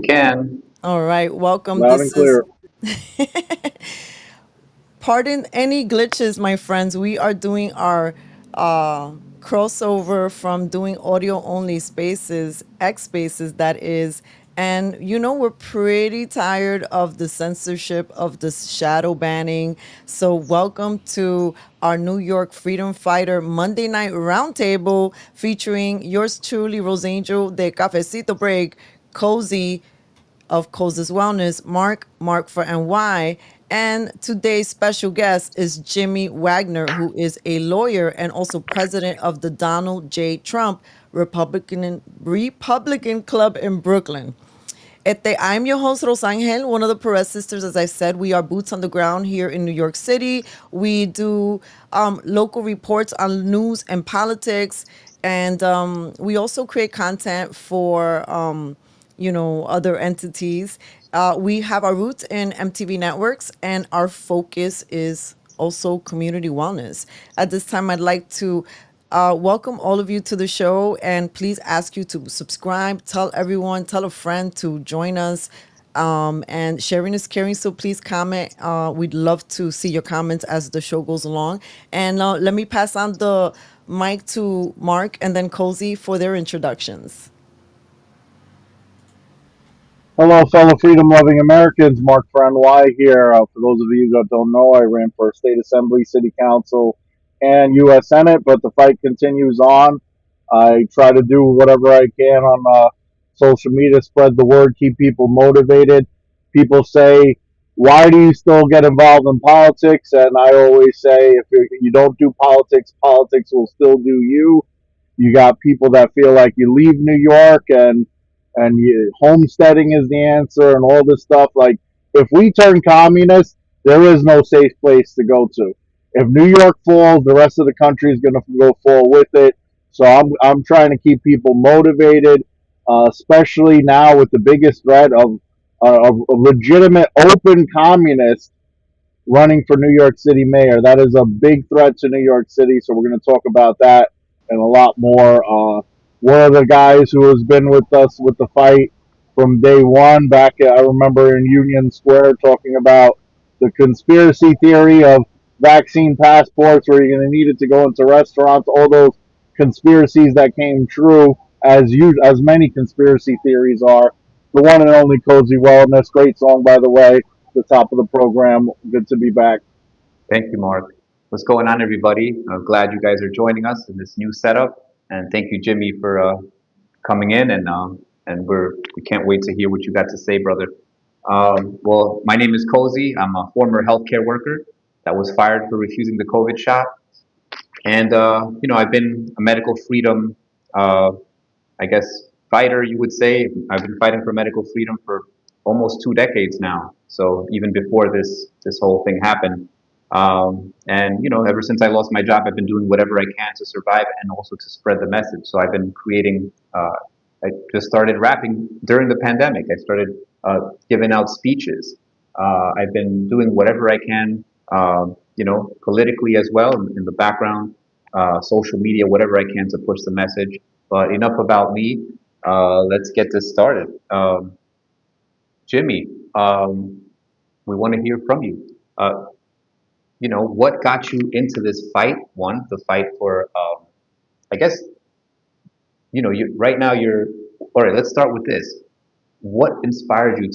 Can. All right, welcome. Loud and This is clear. Pardon any glitches, my friends. We are doing our crossover from doing audio only spaces, X spaces, that is. And we're pretty tired of the censorship, of the shadow banning. So, welcome to our New York Freedom Fighter Monday Night Roundtable featuring yours truly, Rosangel de Cafecito Break, Kozi of Kozi's Wellness, Mark for NY. And today's special guest is Jimmy Wagner, who is a lawyer and also president of the Donald J. Trump Republican Club in Brooklyn. I'm your host, Rosangel, one of the Perez sisters. As I said, we are boots on the ground here in New York City. We do local reports on news and politics. And we also create content for, other entities. We have our roots in MTV networks, and our focus is also community wellness. At this time, I'd like to welcome all of you to the show, and please ask you to subscribe, tell everyone, tell a friend to join us. And sharing is caring, so please comment. We'd love to see your comments as the show goes along. And let me pass on the mic to Mark and then Kozi for their introductions. Hello, fellow freedom-loving Americans. Mark for NY here. For those of you that don't know, I ran for State Assembly, City Council, and U.S. Senate, but the fight continues on. I try to do whatever I can on social media, spread the word, keep people motivated. People say, why do you still get involved in politics? And I always say, if you don't do politics, politics will still do you. You got people that feel like you leave New York and homesteading is the answer and all this stuff. Like, if we turn communist, there is no safe place to go to. If New York falls, the rest of the country is going to go fall with it. So I'm trying to keep people motivated, especially now with the biggest threat of a legitimate open communist running for New York City mayor. That is a big threat to New York City. So we're going to talk about that and a lot more. One of the guys who has been with us with the fight from day one, back I remember in Union Square talking about the conspiracy theory of vaccine passports, where you're going to need it to go into restaurants. All those conspiracies that came true, as many conspiracy theories are. The one and only Cozy Wellness, great song by the way, the top of the program. Good to be back. Thank you, Mark. What's going on, everybody? Glad you guys are joining us in this new setup, and thank you, Jimmy, for coming in. And we can't wait to hear what you got to say, brother. Well, my name is Kozi. I'm a former healthcare worker that was fired for refusing the COVID shot, and I've been a medical freedom, uh, I guess, fighter. You would say I've been fighting for medical freedom for almost 2 decades now. So even before this whole thing happened. And ever since I lost my job, I've been doing whatever I can to survive and also to spread the message. So I've been creating. I just started rapping during the pandemic. I started giving out speeches. I've been doing whatever I can, politically as well in the background, social media, whatever I can to push the message. But enough about me. Let's get this started. Jimmy, we want to hear from you. What got you into this fight? One, the fight for, I guess, right now all right, let's start with this. What inspired you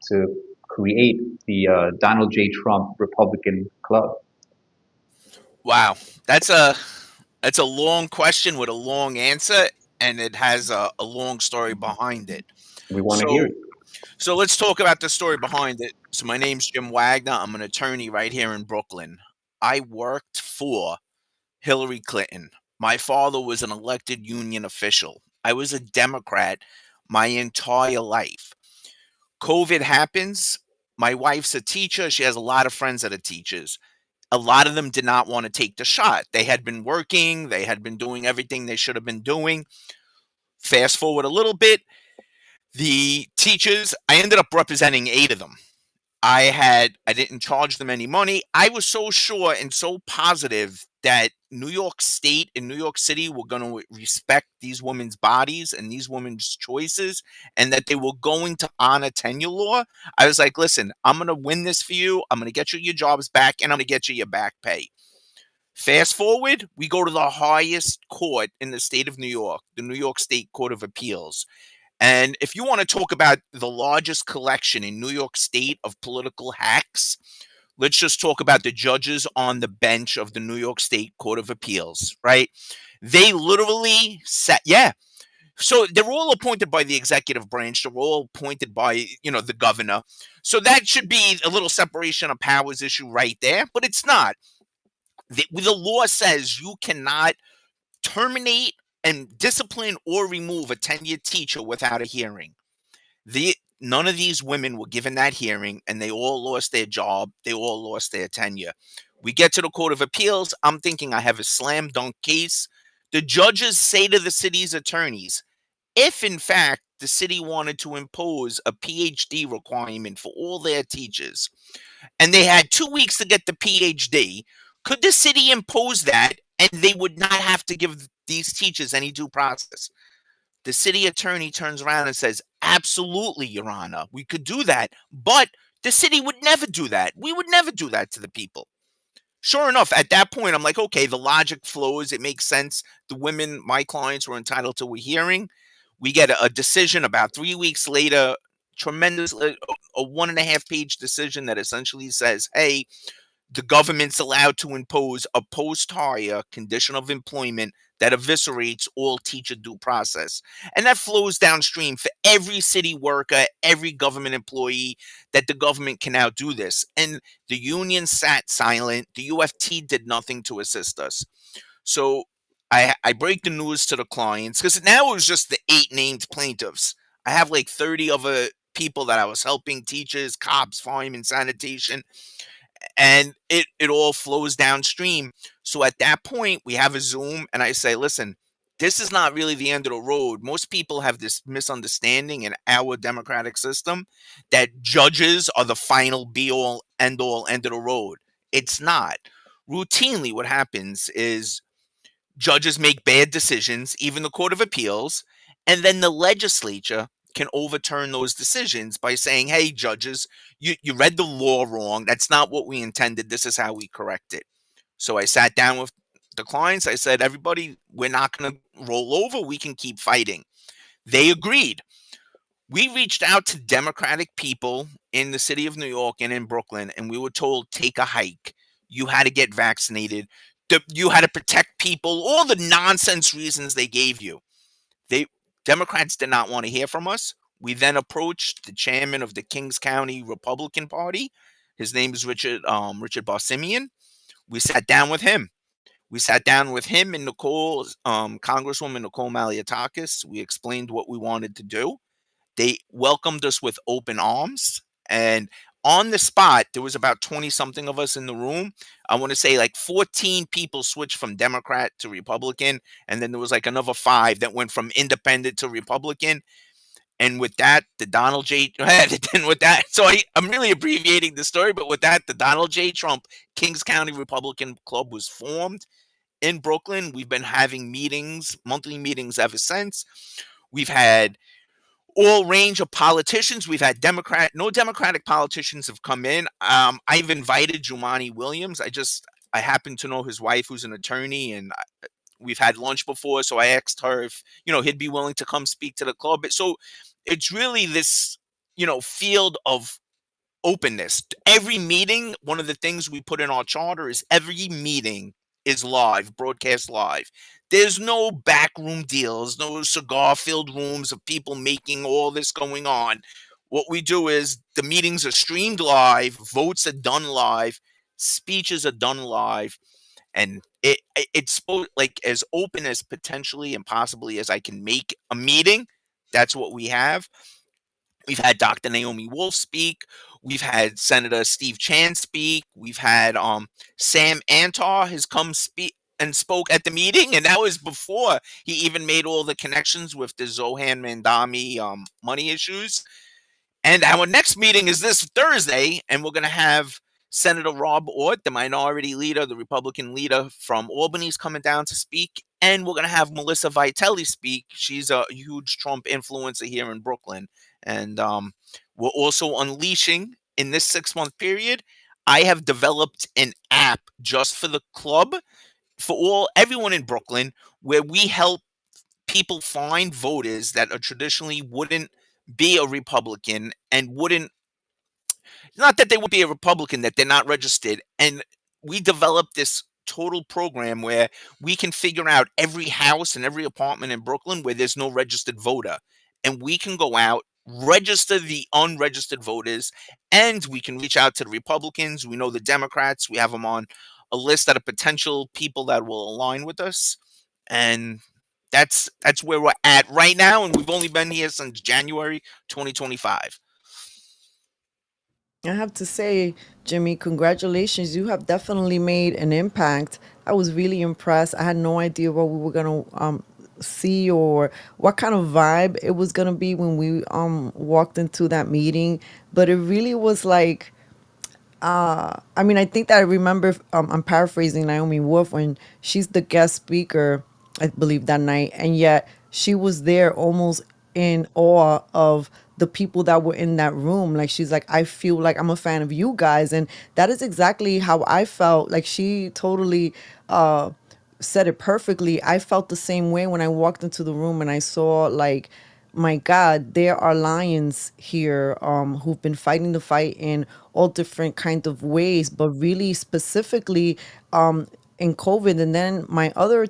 to create the Donald J. Trump Republican Club? Wow, that's a long question with a long answer, and it has a long story behind it. We want to hear So, it. so let's talk about the story behind it. So, my name's Jim Wagner. I'm an attorney right here in Brooklyn. I worked for Hillary Clinton. My father was an elected union official. I was a Democrat my entire life. COVID happens. My wife's a teacher. She has a lot of friends that are teachers. A lot of them did not want to take the shot. They had been working, they had been doing everything they should have been doing. Fast forward a little bit, the teachers, I ended up representing 8 of them. I didn't charge them any money. I was so sure and so positive that New York State and New York City were going to respect these women's bodies and these women's choices, and that they were going to honor tenure law. I was like, listen, I'm going to win this for you. I'm going to get you your jobs back, and I'm going to get you your back pay. Fast forward, we go to the highest court in the state of New York, the New York State Court of Appeals. And if you want to talk about the largest collection in New York State of political hacks, let's just talk about the judges on the bench of the New York State Court of Appeals, right? They literally sat, yeah. So they're all appointed by the executive branch. They're all appointed by, the governor. So that should be a little separation of powers issue right there, but it's not. The law says you cannot terminate and discipline or remove a tenured teacher without a hearing. None of these women were given that hearing, and they all lost their job. They all lost their tenure. We get to the Court of Appeals. I'm thinking I have a slam dunk case. The judges say to the city's attorneys, if in fact the city wanted to impose a PhD requirement for all their teachers, and they had 2 weeks to get the PhD, could the city impose that and they would not have to give these teachers any due process? The city attorney turns around and says, absolutely, Your Honor, we could do that, but the city would never do that. We would never do that to the people. Sure enough, at that point, I'm like, okay, the logic flows. It makes sense. The women, my clients, were entitled to a hearing. We get a decision about 3 weeks later, tremendous, a 1.5 page decision that essentially says, hey, the government's allowed to impose a post-hire condition of employment that eviscerates all teacher due process. And that flows downstream for every city worker, every government employee, that the government can now do this. And the union sat silent. The UFT did nothing to assist us. So I break the news to the clients, because now it was just the 8 named plaintiffs. I have like 30 other people that I was helping, teachers, cops, firemen, sanitation, and it all flows downstream. So at that point, we have a Zoom, and I say, listen, this is not really the end of the road. Most people have this misunderstanding in our democratic system that judges are the final be all, end of the road. It's not. Routinely, what happens is judges make bad decisions, even the Court of Appeals, and then the legislature can overturn those decisions by saying, hey, judges, you read the law wrong. That's not what we intended. This is how we correct it. So I sat down with the clients. I said, everybody, we're not going to roll over. We can keep fighting. They agreed. We reached out to Democratic people in the city of New York and in Brooklyn, and we were told, take a hike. You had to get vaccinated. You had to protect people, all the nonsense reasons they gave you. Democrats did not want to hear from us. We then approached the chairman of the Kings County Republican Party. His name is Richard Barsimian. We sat down with him. We sat down with him and Congresswoman Nicole Malliotakis. We explained what we wanted to do. They welcomed us with open arms. And on the spot, there was about 20-something of us in the room. I want to say like 14 people switched from Democrat to Republican. And then there was like another 5 that went from independent to Republican. And with that, so I'm really abbreviating the story, but with that, the Donald J. Trump Kings County Republican Club was formed in Brooklyn. We've been having meetings, monthly meetings ever since. We've had all range of politicians. We've had no Democratic politicians have come in. I've invited Jumaane Williams. I happen to know his wife, who's an attorney, and we've had lunch before. So I asked her if, he'd be willing to come speak to the club. So it's really this, field of openness. Every meeting, one of the things we put in our charter is every meeting is live, broadcast live. There's no backroom deals, no cigar-filled rooms of people making all this going on. What we do is the meetings are streamed live, votes are done live, speeches are done live, and it's like as open as potentially and possibly as I can make a meeting. That's what we have. We've had Dr. Naomi Wolf speak. We've had Senator Steve Chan speak. We've had Sam Antar has come speak and spoke at the meeting, and that was before he even made all the connections with the Zohan Mandami money issues. And our next meeting is this Thursday, and we're going to have Senator Rob Ort, the minority leader, the Republican leader from Albany's coming down to speak. And we're going to have Melissa Vitelli speak. She's a huge Trump influencer here in Brooklyn. And we're also unleashing in this 6-month period. I have developed an app just for the club, for everyone in Brooklyn, where we help people find voters that are traditionally wouldn't be a Republican and wouldn't, not that they would be a Republican, that they're not registered. And we developed this total program where we can figure out every house and every apartment in Brooklyn where there's no registered voter. And we can go out, register the unregistered voters, and we can reach out to the Republicans. We know the Democrats, we have them on a list that of potential people that will align with us. And that's where we're at right now. And we've only been here since January 2025. I have to say, Jimmy, congratulations. You have definitely made an impact. I was really impressed. I had no idea what we were going to see or what kind of vibe it was going to be when we walked into that meeting. But it really was like, I mean, I think that I remember, I'm paraphrasing Naomi Wolf when she's the guest speaker, I believe, that night. And yet she was there almost in awe of the people that were in that room. Like, she's like, I feel like I'm a fan of you guys. And that is exactly how I felt. Like, she totally said it perfectly. I felt the same way when I walked into the room and I saw, like, my God, there are lions here who've been fighting the fight in all different kind of ways, but really specifically in COVID. And then my other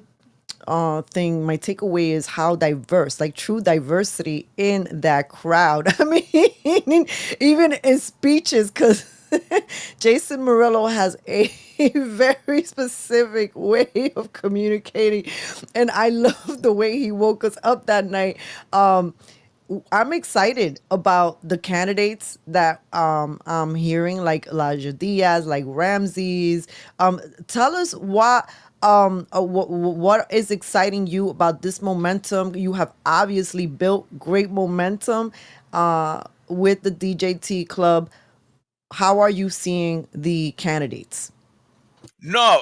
thing, my takeaway is how diverse, like true diversity in that crowd. I mean, even in speeches, because Jason Murillo has a very specific way of communicating, and I love the way he woke us up that night. I'm excited about the candidates that I'm hearing, like Elijah Diaz, like Ramses. Tell us what is exciting you about this momentum. You have obviously built great momentum with the DJT Club. How are you seeing the candidates? No,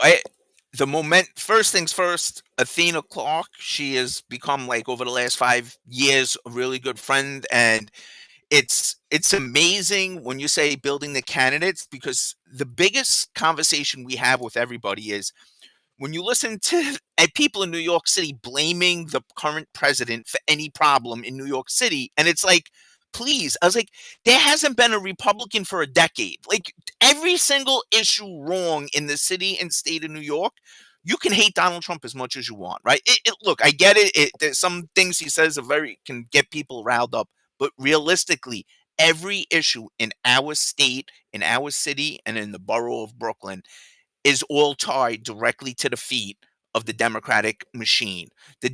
the moment, first things first, Athena Clark, she has become, like, over the last 5 years, a really good friend. And it's amazing when you say building the candidates, because the biggest conversation we have with everybody is when you listen to people in New York City blaming the current president for any problem in New York City, and it's like, please, I was like, there hasn't been a Republican for a decade. Like, every single issue wrong in the city and state of New York, you can hate Donald Trump as much as you want, right? Look, I get it. There's some things he says can get people riled up, but realistically, every issue in our state, in our city, and in the borough of Brooklyn is all tied directly to the feet of the Democratic machine. The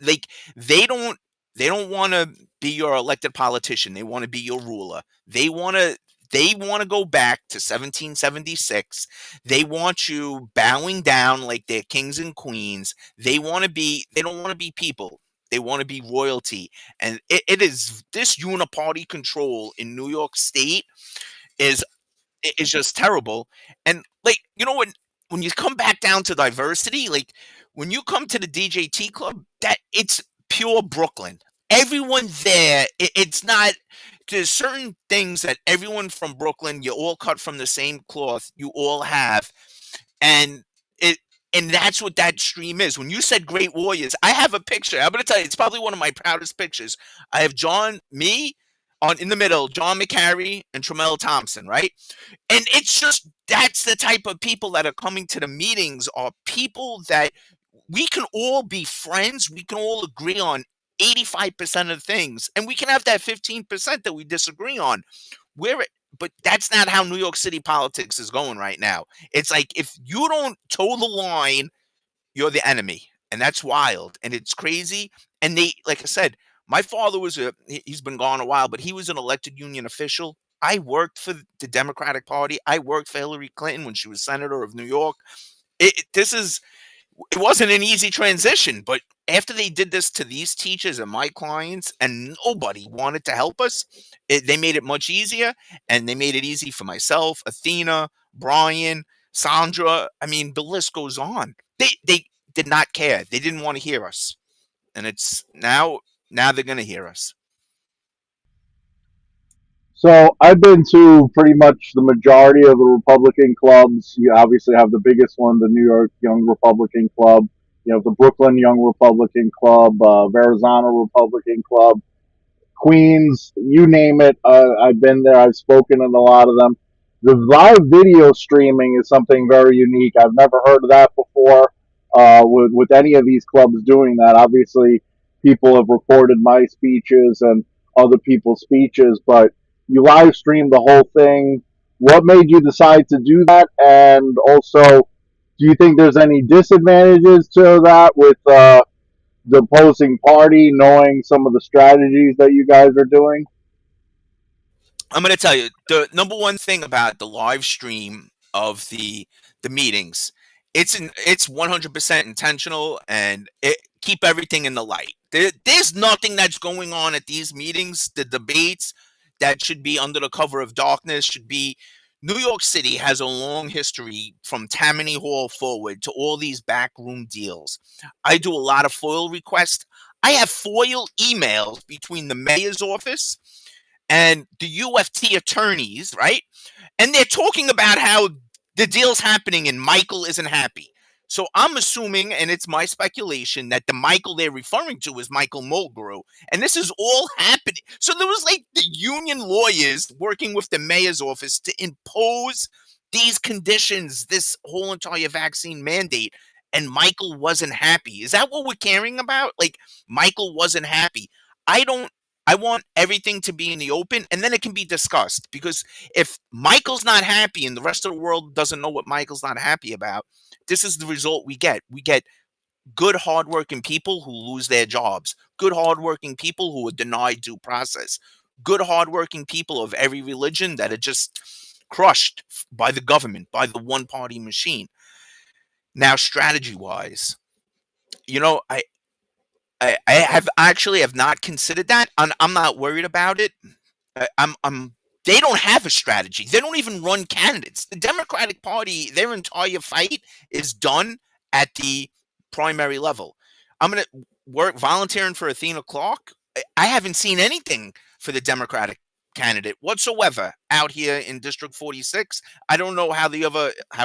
like, they don't want to be your elected politician. They want to be your ruler. They want to go back to 1776. They want you bowing down like they're kings and queens. They don't want to be people. They want to be royalty. And it is this uniparty control in New York State is is just terrible. And, like, when you come back down to diversity, like, when you come to the DJT Club, that it's pure Brooklyn. Everyone there, it's not. There's certain things that everyone from Brooklyn, you all cut from the same cloth. You all have, and it. And that's what that stream is. When you said great warriors, I have a picture. I'm going to tell you, it's probably one of my proudest pictures. I have me on in the middle, John McCary and Tremel Thompson, right? And it's just, that's the type of people that are coming to the meetings, are people that we can all be friends. We can all agree on 85% of things, and we can have that 15% that we disagree on. But that's not how New York City politics is going right now. It's like, if you don't toe the line, you're the enemy. And that's wild. And it's crazy. And like I said, my father he's been gone a while, but he was an elected union official. I worked for the Democratic Party. I worked for Hillary Clinton when she was senator of New York. This is it wasn't an easy transition, but after they did this to these teachers and my clients, and nobody wanted to help us, they made it much easier, and they made it easy for myself, Athena, Brian, Sandra. I mean, the list goes on. They did not care. They didn't want to hear us, and it's now they're gonna hear us. So I've been to pretty much the majority of the Republican clubs. You obviously have the biggest one, the New York Young Republican Club. You have the Brooklyn Young Republican Club, Verrazano Republican Club, Queens, you name it. I've been there. I've spoken in a lot of them. The live video streaming is something very unique. I've never heard of that before with any of these clubs doing that. Obviously, people have recorded my speeches and other people's speeches, but you live stream the whole thing. What made you decide to do that? And also, do you think there's any disadvantages to that with the opposing party knowing some of the strategies that you guys are doing? I'm going to tell you the number one thing about the live stream of the meetings. It's 100% intentional, and keep everything in the light. There's nothing that's going on at these meetings. The debates that should be under the cover of darkness should be. New York City has a long history from Tammany Hall forward to all these backroom deals. I do a lot of FOIL requests. I have FOIL emails between the mayor's office and the UFT attorneys, right? And they're talking about how the deal's happening and Michael isn't happy. So I'm assuming, and it's my speculation, that the Michael they're referring to is Michael Mulgrew. And this is all happening. So there was like the union lawyers working with the mayor's office to impose these conditions, this whole entire vaccine mandate. And Michael wasn't happy. Is that what we're caring about? Like, Michael wasn't happy. I don't I want everything to be in the open, and then it can be discussed. Because if Michael's not happy and the rest of the world doesn't know what Michael's not happy about, this is the result we get. We get good, hardworking people who lose their jobs, good, hardworking people who are denied due process, good, hardworking people of every religion that are just crushed by the government, by the one party machine. Now, strategy wise, you know, I have actually have not considered that. I'm not worried about it. I'm they don't have a strategy. They don't even run candidates. The Democratic Party, their entire fight is done at the primary level. I'm gonna work volunteering for Athena Clark. I haven't seen anything for the Democratic candidate whatsoever out here in District 46. I don't know how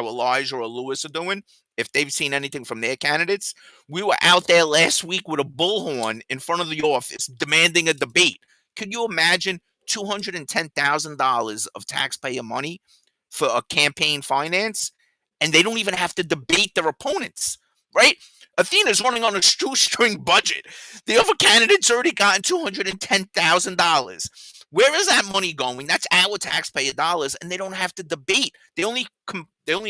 Elijah or Lewis are doing, if they've seen anything from their candidates. We were out there last week with a bullhorn in front of the office demanding a debate. Could you imagine $210,000 of taxpayer money for a campaign finance? And they don't even have to debate their opponents, right? Athena's running on a shoestring budget. The other candidate's already gotten $210,000. Where is that money going? That's our taxpayer dollars, and they don't have to debate. They only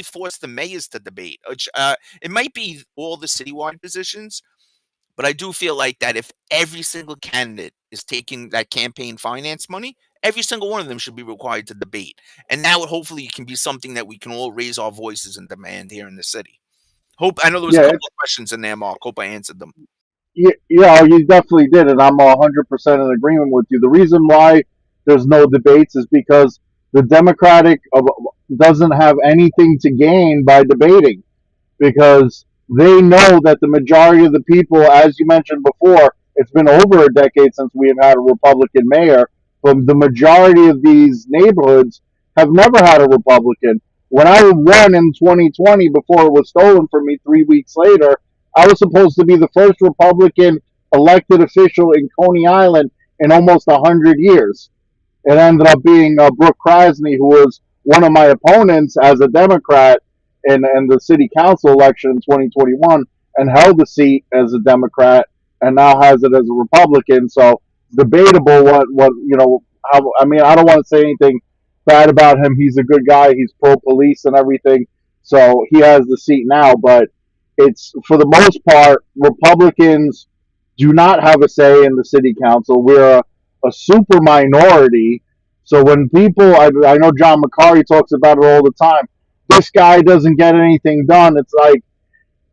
force the mayors to debate. Which it might be all the citywide positions, but I do feel like that if every single candidate is taking that campaign finance money, every single one of them should be required to debate. And now hopefully it can be something that we can all raise our voices and demand here in the city. I know there was a Yeah, couple of questions in there, Mark. Hope I answered them. yeah, you definitely did, and I'm 100% in agreement with you. The reason why there's no debates is because the Democratic doesn't have anything to gain by debating, because they know that the majority of the people, as you mentioned before, it's been over a decade since we have had a Republican mayor, but the majority of these neighborhoods have never had a Republican. When I won in 2020, before it was stolen from me 3 weeks later, I was supposed to be the first Republican elected official in Coney Island in almost 100 years. It ended up being Brooke Krasny, who was one of my opponents as a Democrat in the city council election in 2021, and held the seat as a Democrat, and now has it as a Republican. So debatable what you know. How, I mean, I don't want to say anything bad about him. He's a good guy. He's pro police and everything. So he has the seat now, but it's, for the most part, Republicans do not have a say in the city council. We're a super minority. So when people, I know John McCarty talks about it all the time, this guy doesn't get anything done. It's like,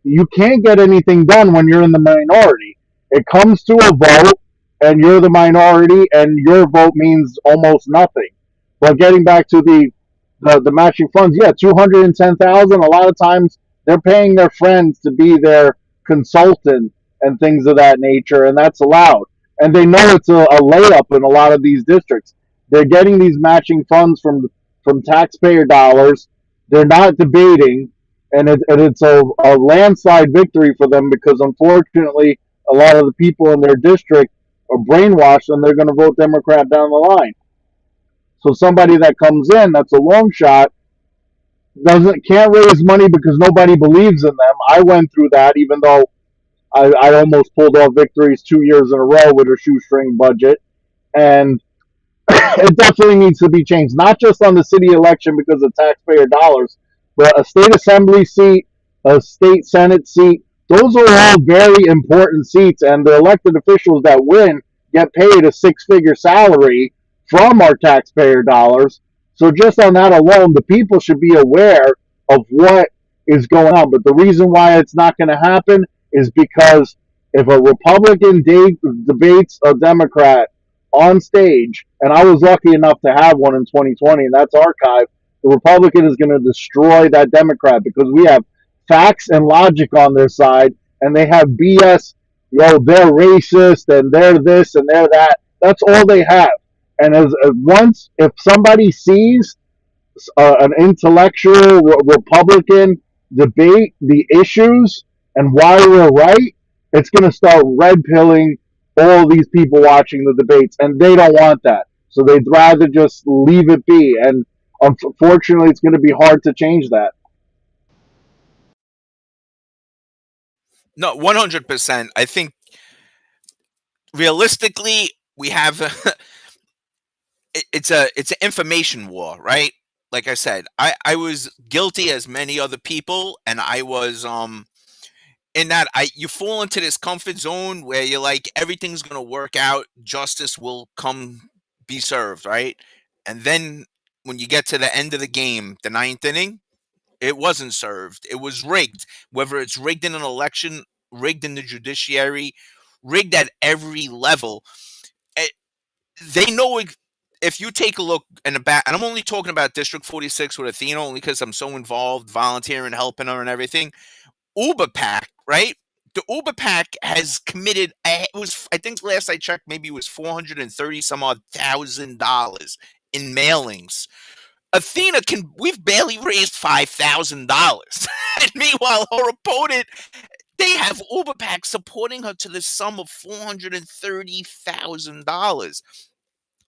you can't get anything done when you're in the minority. It comes to a vote, and you're the minority, and your vote means almost nothing. But getting back to the matching funds, yeah, 210,000. A lot of times they're paying their friends to be their consultant and things of that nature, and that's allowed. And they know it's a layup in a lot of these districts. They're getting these matching funds from taxpayer dollars. They're not debating, and it's a landslide victory for them because unfortunately, a lot of the people in their district are brainwashed and they're going to vote Democrat down the line. So somebody that comes in that's a long shot doesn't can't raise money because nobody believes in them. I went through that, even though I almost pulled off victories 2 years in a row with a shoestring budget, and it definitely needs to be changed, not just on the city election because of taxpayer dollars, but a state assembly seat, a state senate seat. Those are all very important seats, and the elected officials that win get paid a six-figure salary from our taxpayer dollars. So just on that alone, the people should be aware of what is going on. But the reason why it's not going to happen is because if a Republican debates a Democrat on stage, and I was lucky enough to have one in 2020, and that's archived, the Republican is going to destroy that Democrat because we have facts and logic on their side, and they have BS. They're racist and they're this and they're that. That's all they have. And as once, if somebody sees an intellectual Republican debate the issues and why we're right, it's going to start red pilling all these people watching the debates, and they don't want that. So they'd rather just leave it be. And unfortunately, it's going to be hard to change that. No, 100%. I think realistically, we have it's an information war, right? Like I said, I was guilty as many other people, and I was in that I you fall into this comfort zone where you're like everything's gonna work out, justice will come be served, right? And then when you get to the end of the game, the ninth inning, it wasn't served. It was rigged. Whether it's rigged in an election, rigged in the judiciary, rigged at every level. eh, They know if you take a look in the back, and I'm only talking about District 46 with Athena only because I'm so involved, volunteering, helping her, and everything. Uber Pack, right? The Uber Pack has committed. It was, I think, last I checked, maybe it was 430 some odd $1,000 in mailings. Athena can. We've barely raised $5,000, and meanwhile, her opponent, they have Uber Pack supporting her to the sum of $430,000.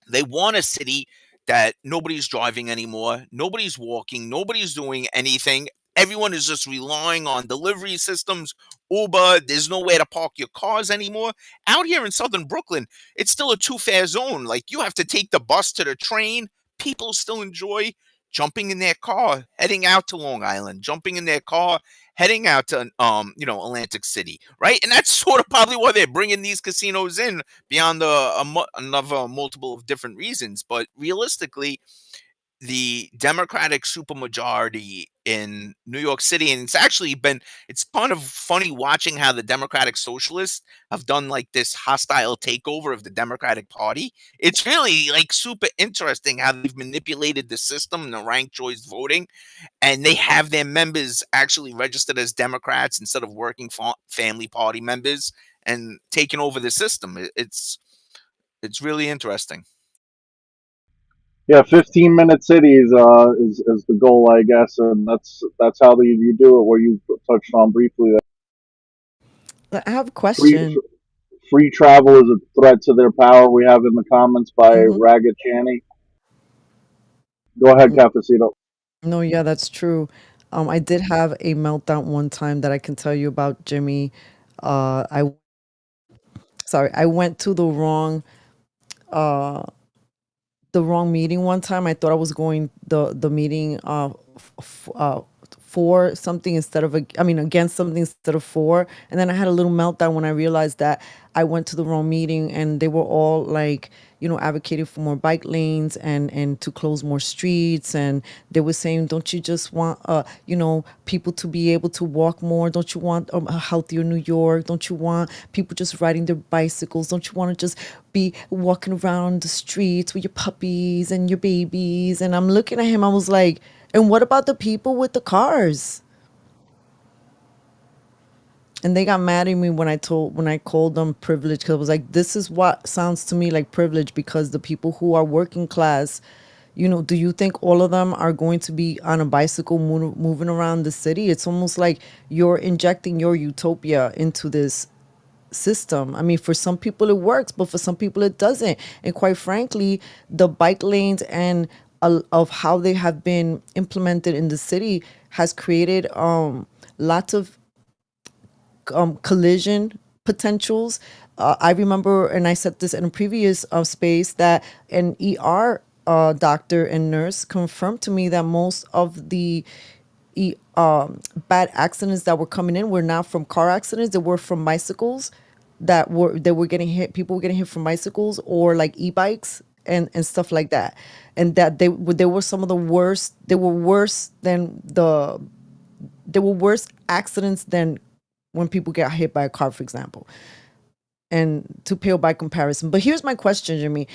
They want a city that nobody's driving anymore, nobody's walking, nobody's doing anything. Everyone is just relying on delivery systems, Uber. There's nowhere to park your cars anymore. Out here in southern Brooklyn, it's still a two-fare zone. Like you have to take the bus to the train. People still enjoy jumping in their car, heading out to Long Island, jumping in their car, heading out to Atlantic City, right? And that's sort of probably why they're bringing these casinos in beyond another multiple of different reasons. But realistically, the Democratic supermajority in New York City, and it's kind of funny watching how the Democratic Socialists have done like this hostile takeover of the Democratic Party. It's really like super interesting how they've manipulated the system and the ranked choice voting, and they have their members actually registered as Democrats instead of working family party members and taking over the system. It's really interesting. Yeah, 15-minute cities is the goal, I guess, and that's how you do it. Where you touched on briefly I have a free question. free travel is a threat to their power. We have in the comments by Hmm. Ragged Channy. Go ahead, Cafecito. No, yeah, that's true. I did have a meltdown one time that I can tell you about, Jimmy. I sorry, I went to uh the wrong meeting one time. I thought I was going the meeting for something instead of I mean against something instead of for, and then I had a little meltdown when I realized that I went to the wrong meeting and they were all like advocated for more bike lanes and to close more streets. And they were saying, don't you just want, people to be able to walk more? Don't you want a healthier New York? Don't you want people just riding their bicycles? Don't you want to just be walking around the streets with your puppies and your babies? And I'm looking at him, I was like, and what about the people with the cars? And they got mad at me when I called them privilege, because I was like, this is what sounds to me like privilege, because the people who are working class, do you think all of them are going to be on a bicycle moving around the city? It's almost like you're injecting your utopia into this system. I mean, for some people it works, but for some people it doesn't. And quite frankly, the bike lanes and of how they have been implemented in the city has created lots of collision potentials. I remember, and I said this in a previous space, that an ER doctor and nurse confirmed to me that most of the bad accidents that were coming in were not from car accidents; they were from bicycles they were getting hit. People were getting hit from bicycles or like e-bikes and stuff like that, and that they were some of the worst. There were worse accidents than when people get hit by a car, for example, and to pale by comparison. But here's my question, Jimmy.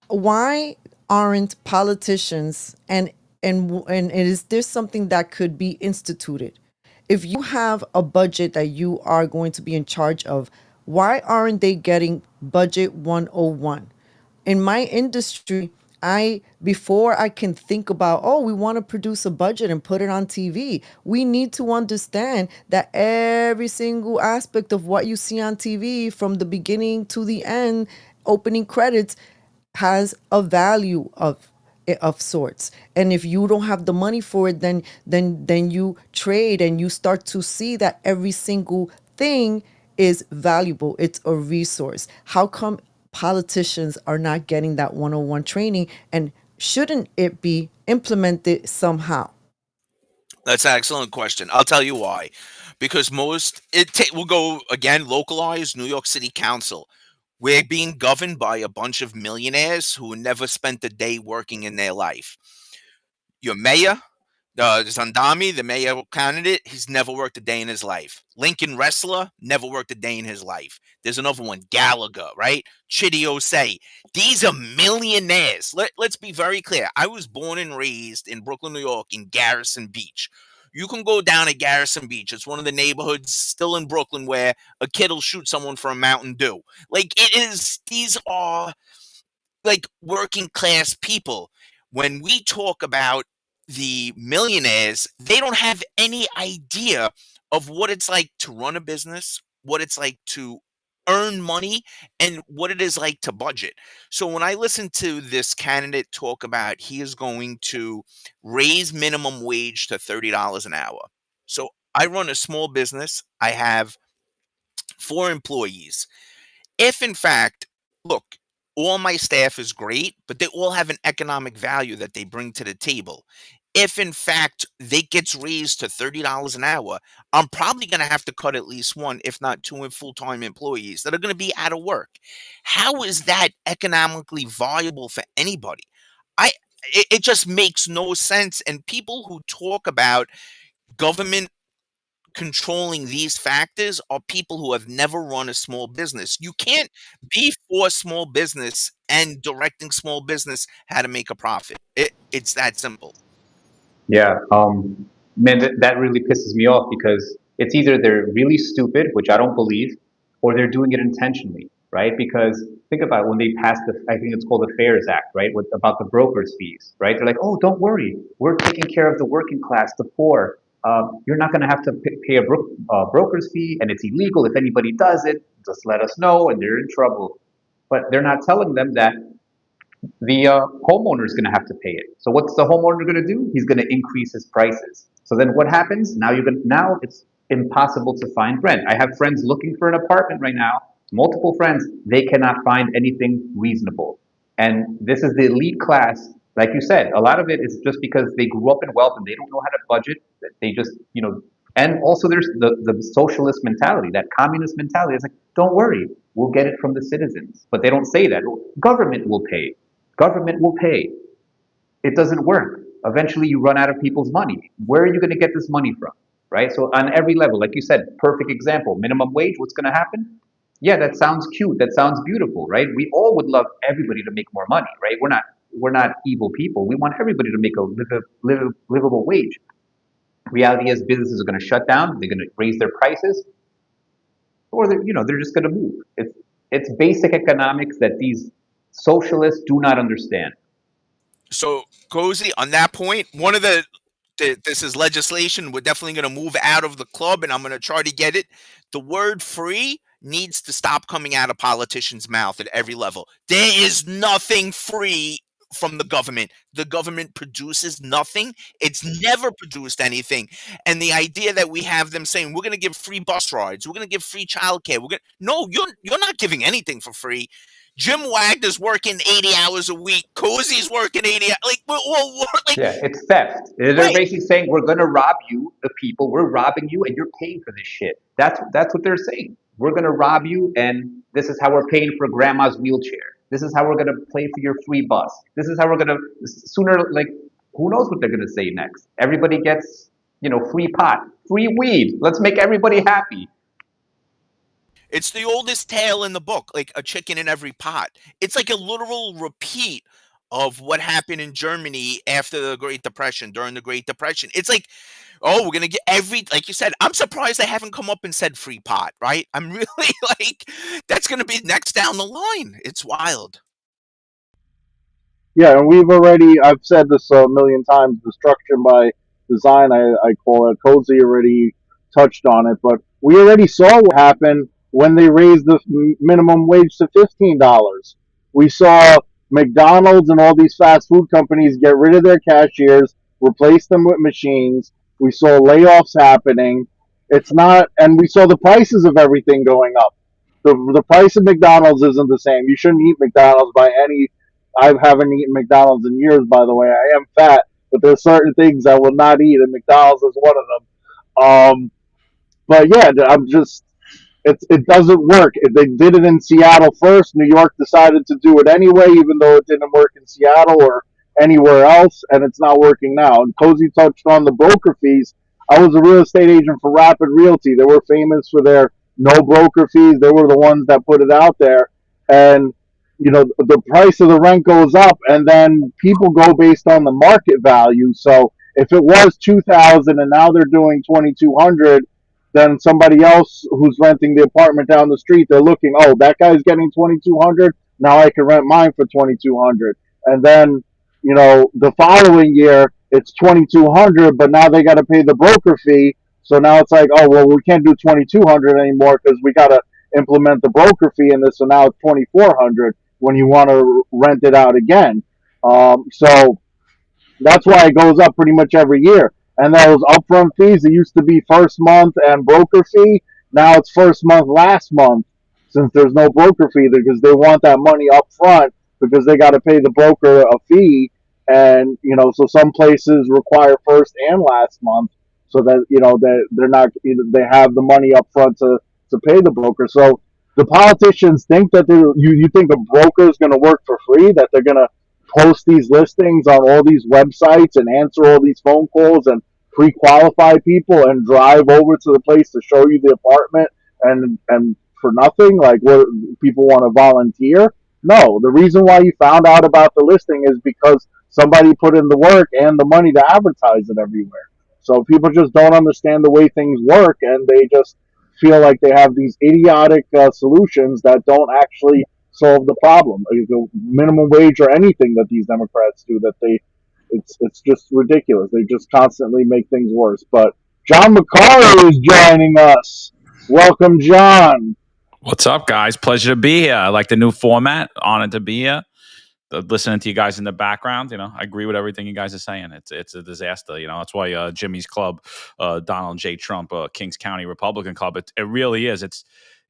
Why aren't politicians and is there something that could be instituted? If you have a budget that you are going to be in charge of, why aren't they getting budget 101? In my industry, before I can think about, oh, we want to produce a budget and put it on TV, we need to understand that every single aspect of what you see on TV, from the beginning to the end, opening credits, has a value of sorts. And if you don't have the money for it, then you trade and you start to see that every single thing is valuable. It's a resource. How come politicians are not getting that 101 training, and shouldn't it be implemented somehow? That's an excellent question. I'll tell you why. Because we'll go again localized New York City Council. We're being governed by a bunch of millionaires who never spent a day working in their life. Your mayor, Zandami, the mayor candidate, he's never worked a day in his life. Lincoln Wrestler, never worked a day in his life. There's another one, Gallagher, right? Chidi Osei. These are millionaires. Let's be very clear. I was born and raised in Brooklyn, New York, in Garrison Beach. You can go down to Garrison Beach. It's one of the neighborhoods still in Brooklyn where a kid will shoot someone for a Mountain Dew. These are like working class people. When we talk about the millionaires, they don't have any idea of what it's like to run a business, what it's like to earn money, and what it is like to budget. So when I listen to this candidate talk about he is going to raise minimum wage to $30 an hour. So I run a small business. I have 4 employees. If in fact, look, all my staff is great, but they all have an economic value that they bring to the table. If in fact they gets raised to $30 an hour, I'm probably going to have to cut at least one, if not two, full-time employees that are going to be out of work. How is that economically viable for anybody? I it just makes no sense. And people who talk about government controlling these factors are people who have never run a small business. You can't be for small business and directing small business how to make a profit. It's that simple. Yeah, man, that really pisses me off because it's either they're really stupid, which I don't believe, or they're doing it intentionally, right? Because think about when they passed I think it's called the Fares Act, right? About the brokers' fees, right? They're like, oh, don't worry, we're taking care of the working class, the poor. You're not going to have to pay a broker's fee, and it's illegal. If anybody does it, just let us know, and they're in trouble. But they're not telling them that the homeowner is going to have to pay it. So what's the homeowner going to do? He's going to increase his prices. So then what happens? Now it's impossible to find rent. I have friends looking for an apartment right now, multiple friends. They cannot find anything reasonable. And this is the elite class. Like you said, a lot of it is just because they grew up in wealth and they don't know how to budget. They just, and also there's the socialist mentality, that communist mentality. It's like, don't worry. We'll get it from the citizens. But they don't say that. Government will pay. Government will pay. It doesn't work. Eventually, you run out of people's money. Where are you going to get this money from? Right? So on every level, like you said, perfect example, minimum wage, what's going to happen? Yeah, that sounds cute. That sounds beautiful, right? We all would love everybody to make more money, right? We're not evil people. We want everybody to make a livable wage. Reality is businesses are going to shut down. They're going to raise their prices, or they're just going to move. It's basic economics that these socialists do not understand. So, Kozi, on that point, one of this is legislation. We're definitely going to move out of the club, and I'm going to try to get it. The word free needs to stop coming out of politicians' mouth at every level. There is nothing free from the government. The government produces nothing. It's never produced anything. And the idea that we have them saying we're going to give free bus rides, we're going to give free childcare, no, you're not giving anything for free. Jim Wagner's working 80 hours a week. Kozi's working 80 hours. Like, Yeah, it's theft. They're right. basically saying we're going to rob you, the people. We're robbing you, and you're paying for this shit. That's what they're saying. We're going to rob you, and this is how we're paying for grandma's wheelchair. This is how we're going to pay for your free bus. This is how we're going to sooner. Like, who knows what they're going to say next? Everybody gets, free pot, free weed. Let's make everybody happy. It's the oldest tale in the book, like a chicken in every pot. It's like a literal repeat of what happened in Germany after the Great Depression, during the Great Depression. It's like, oh, we're going to get like you said, I'm surprised they haven't come up and said free pot, right? I'm really like, that's going to be next down the line. It's wild. Yeah, and I've said this a million times, destruction by design, I call it. Kozi already touched on it, but we already saw what happened when they raised the minimum wage to $15. We saw McDonald's and all these fast food companies get rid of their cashiers, replace them with machines. We saw layoffs happening. And we saw the prices of everything going up. The price of McDonald's isn't the same. You shouldn't eat McDonald's by any. I haven't eaten McDonald's in years, by the way. I am fat, but there's certain things I will not eat, and McDonald's is one of them. But yeah, it doesn't work. They did it in Seattle first. New York decided to do it anyway, even though it didn't work in Seattle or anywhere else, and it's not working now. And Kozi touched on the broker fees. I was a real estate agent for Rapid Realty. They were famous for their no broker fees. They were the ones that put it out there, and the price of the rent goes up, and then people go based on the market value. So if it was 2,000 and now they're doing 2,200, then somebody else who's renting the apartment down the street, they're looking, oh, that guy's getting 2,200. Now I can rent mine for 2,200, and then the following year it's 2,200, but now they got to pay the broker fee. So now it's like, oh well, we can't do 2,200 anymore because we got to implement the broker fee in this. So now it's 2,400 when you want to rent it out again. So that's why it goes up pretty much every year. And those upfront fees, it used to be first month and broker fee. Now it's first month, last month, since there's no broker fee, because they want that money up front because they got to pay the broker a fee. And, so some places require first and last month so that, they're not, they have the money up front to pay the broker. So the politicians think that you think a broker is going to work for free, that they're going to post these listings on all these websites and answer all these phone calls and pre-qualify people and drive over to the place to show you the apartment and for nothing, like what people want to volunteer. No, the reason why you found out about the listing is because somebody put in the work and the money to advertise it everywhere. So people just don't understand the way things work, and they just feel like they have these idiotic solutions that don't actually solve the problem. The minimum wage or anything that these Democrats do, it's just ridiculous. They just constantly make things worse. But John McCarter is joining us. Welcome, John. What's up, guys? Pleasure to be here. I like the new format. Honored to be here. Listening to you guys in the background, I agree with everything you guys are saying. It's a disaster. That's why Jimmy's club, Donald J. Trump, Kings County Republican Club. It really is.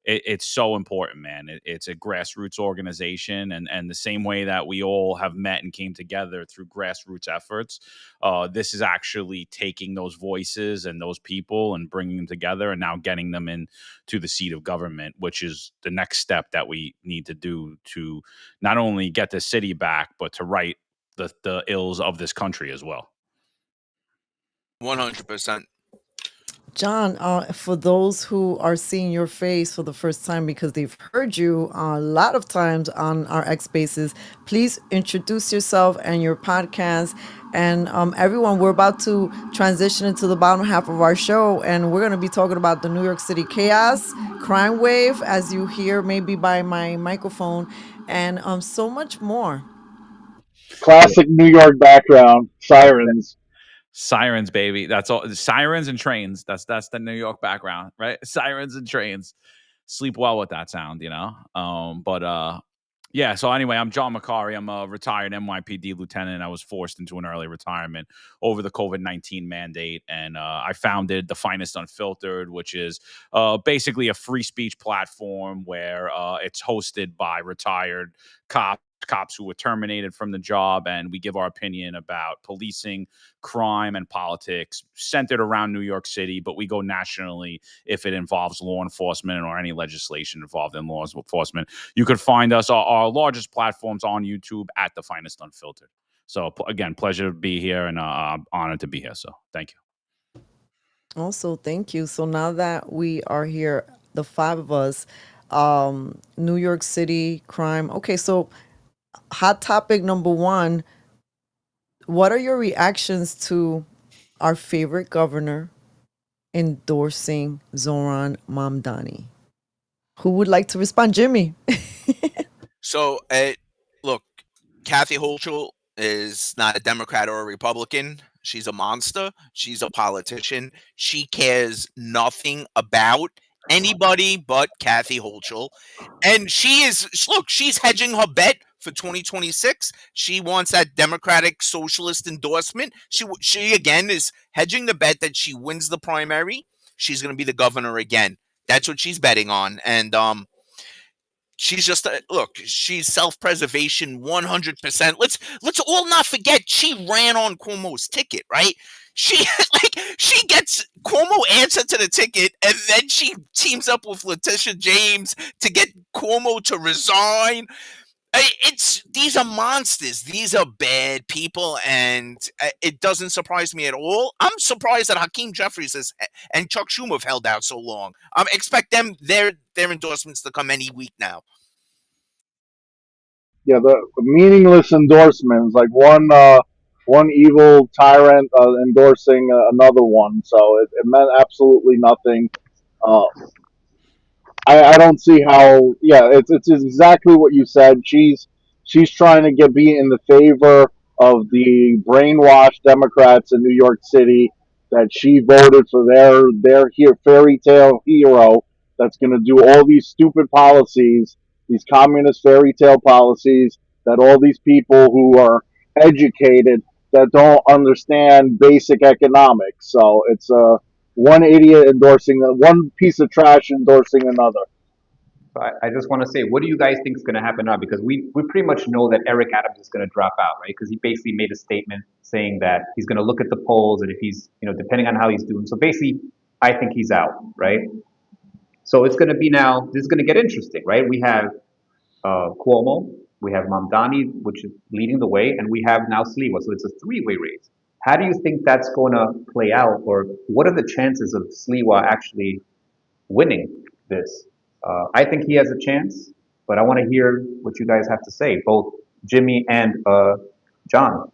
it's so important, man. It's a grassroots organization, and the same way that we all have met and came together through grassroots efforts, this is actually taking those voices and those people and bringing them together and now getting them into the seat of government, which is the next step that we need to do to not only get the city back, but to right the ills of this country as well. 100%. John, for those who are seeing your face for the first time because they've heard you a lot of times on our XSpaces, please introduce yourself and your podcast. And everyone, we're about to transition into the bottom half of our show, and we're going to be talking about the New York City chaos, crime wave, as you hear maybe by my microphone, and so much more. Classic New York background, sirens. Sirens, baby. That's all. Sirens and trains. That's the New York background, right? Sirens and trains. Sleep well with that sound, you know. Yeah. So anyway, I'm John McCary. I'm a retired NYPD lieutenant. I was forced into an early retirement over the COVID-19 mandate, and I founded The Finest Unfiltered, which is basically a free speech platform where it's hosted by retired cops who were terminated from the job, and we give our opinion about policing, crime, and politics centered around New York City, but we go nationally if it involves law enforcement or any legislation involved in law enforcement. You could find us, our largest platforms, on YouTube at The Finest Unfiltered. So again, pleasure to be here, and I'm honored to be here. So thank you. Also, thank you. So now that we are here, the five of us, New York City crime. Okay, so hot topic number one, what are your reactions to our favorite governor endorsing Zoran Mamdani? Who would like to respond? Jimmy. So, look, Kathy Hochul is not a Democrat or a Republican. She's a monster. She's a politician. She cares nothing about anybody but Kathy Hochul. And she's hedging her bet for 2026. She wants that Democratic Socialist endorsement. She again is hedging the bet that she wins the primary. She's going to be the governor again. That's what she's betting on. And she's just she's self-preservation 100%. Let's all not forget she ran on Cuomo's ticket, right? She she gets Cuomo answer to the ticket, and then she teams up with Letitia James to get Cuomo to resign. These are monsters. These are bad people, and it doesn't surprise me at all. I'm surprised that Hakeem Jeffries and Chuck Schumer have held out so long. Expect their endorsements to come any week now. Yeah, the meaningless endorsements, like one evil tyrant endorsing another one. So it meant absolutely nothing. I don't see how. Yeah, it's exactly what you said. She's trying to be in the favor of the brainwashed Democrats in New York City that she voted for their fairy tale hero that's going to do all these stupid policies, these communist fairy tale policies that all these people who are educated that don't understand basic economics. So it's one idiot endorsing one piece of trash endorsing another. So I just want to say, what do you guys think is going to happen now? Because we pretty much know that Eric Adams is going to drop out, right? Because he basically made a statement saying that he's going to look at the polls, and if he's, depending on how he's doing. So basically, I think he's out, right? So it's going to be now, this is going to get interesting, right? We have Cuomo, we have Mamdani, which is leading the way, and we have now Sliwa. So it's a three-way race. How do you think that's going to play out, or what are the chances of Sliwa actually winning this? I think he has a chance, but I want to hear what you guys have to say, both Jimmy and John.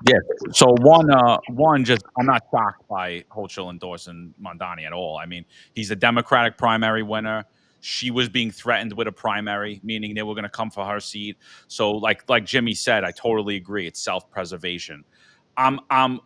Yeah. So one, just I'm not shocked by Hochul endorsing Mamdani at all. I mean, he's a Democratic primary winner. She was being threatened with a primary, meaning they were going to come for her seat. So, like Jimmy said, I totally agree. It's self-preservation. I'm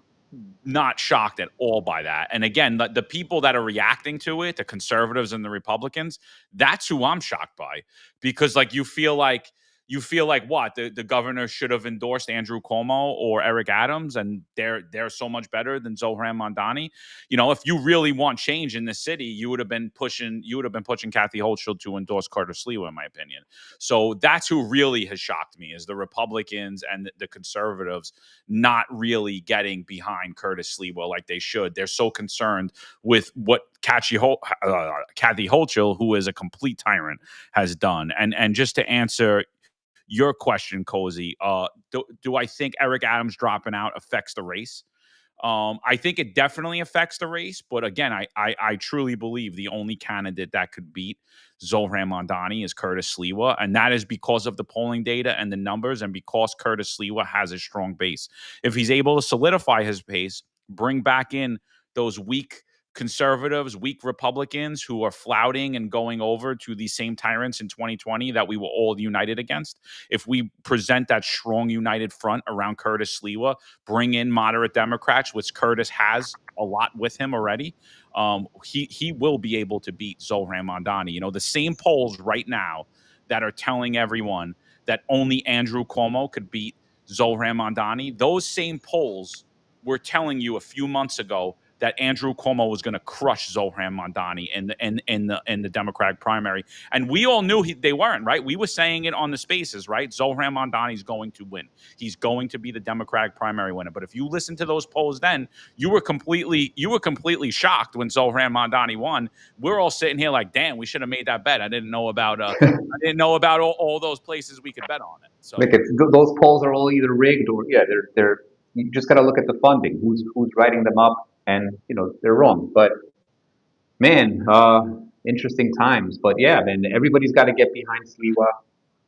not shocked at all by that. And again, the people that are reacting to it, the conservatives and the Republicans, that's who I'm shocked by, because you feel like you feel like what the governor should have endorsed Andrew Cuomo or Eric Adams, and they're so much better than Zohran Mamdani. If you really want change in the city, you would have been pushing Kathy Hochul to endorse Curtis Sliwa, in my opinion. So that's who really has shocked me, is the Republicans and the conservatives not really getting behind Curtis Sliwa like they should. They're so concerned with what Kathy Hochul, who is a complete tyrant, has done. And just to answer your question, Kozi, do I think Eric Adams dropping out affects the race? I think it definitely affects the race, but again, I truly believe the only candidate that could beat Zohran Mamdani is Curtis Sliwa, and that is because of the polling data and the numbers, and because Curtis Sliwa has a strong base. If he's able to solidify his base, bring back in those weak conservatives, weak Republicans who are flouting and going over to these same tyrants in 2020 that we were all united against. If we present that strong united front around Curtis Sliwa, bring in moderate Democrats, which Curtis has a lot with him already, he will be able to beat Zohran Mamdani. The same polls right now that are telling everyone that only Andrew Cuomo could beat Zohran Mamdani, those same polls were telling you a few months ago that Andrew Cuomo was going to crush Zohran Mamdani in the Democratic primary, and we all knew they weren't, right? We were saying it on the spaces, right? Zohran Mamdani is going to win. He's going to be the Democratic primary winner. But if you listen to those polls, then you were completely shocked when Zohran Mamdani won. We're all sitting here like, damn, we should have made that bet. I didn't know about all those places we could bet on it. So Look, those polls are all either rigged or they're. You just got to look at the funding. Who's writing them up, and they're wrong. But man, interesting times. But yeah, man, everybody's got to get behind Sliwa.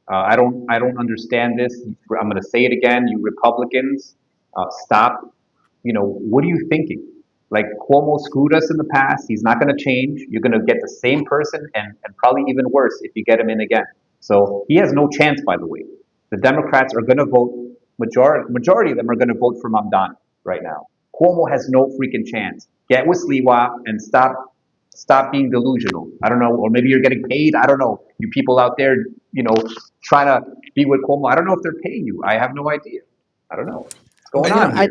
I don't understand this. I'm going to say it again. You Republicans, stop. What are you thinking? Like, Cuomo screwed us in the past. He's not going to change. You're going to get the same person, and probably even worse if you get him in again. So he has no chance, by the way. The Democrats are going to vote. Majority of them are going to vote for Mamdani right now. Cuomo has no freaking chance. Get with Sliwa and stop being delusional. I don't know, or maybe you're getting paid. I don't know. You people out there, trying to be with Cuomo. I don't know if they're paying you. I have no idea. I don't know what's going on here.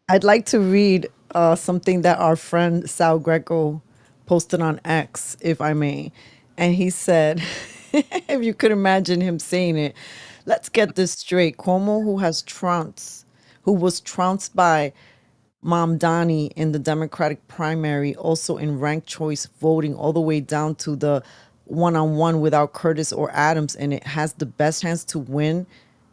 I'd like to read something that our friend Sal Greco posted on X, if I may. And he said, if you could imagine him saying it, let's get this straight. Cuomo, who was trounced by Mamdani in the Democratic primary, also in ranked choice voting, all the way down to the one-on-one without Curtis or Adams, and it has the best chance to win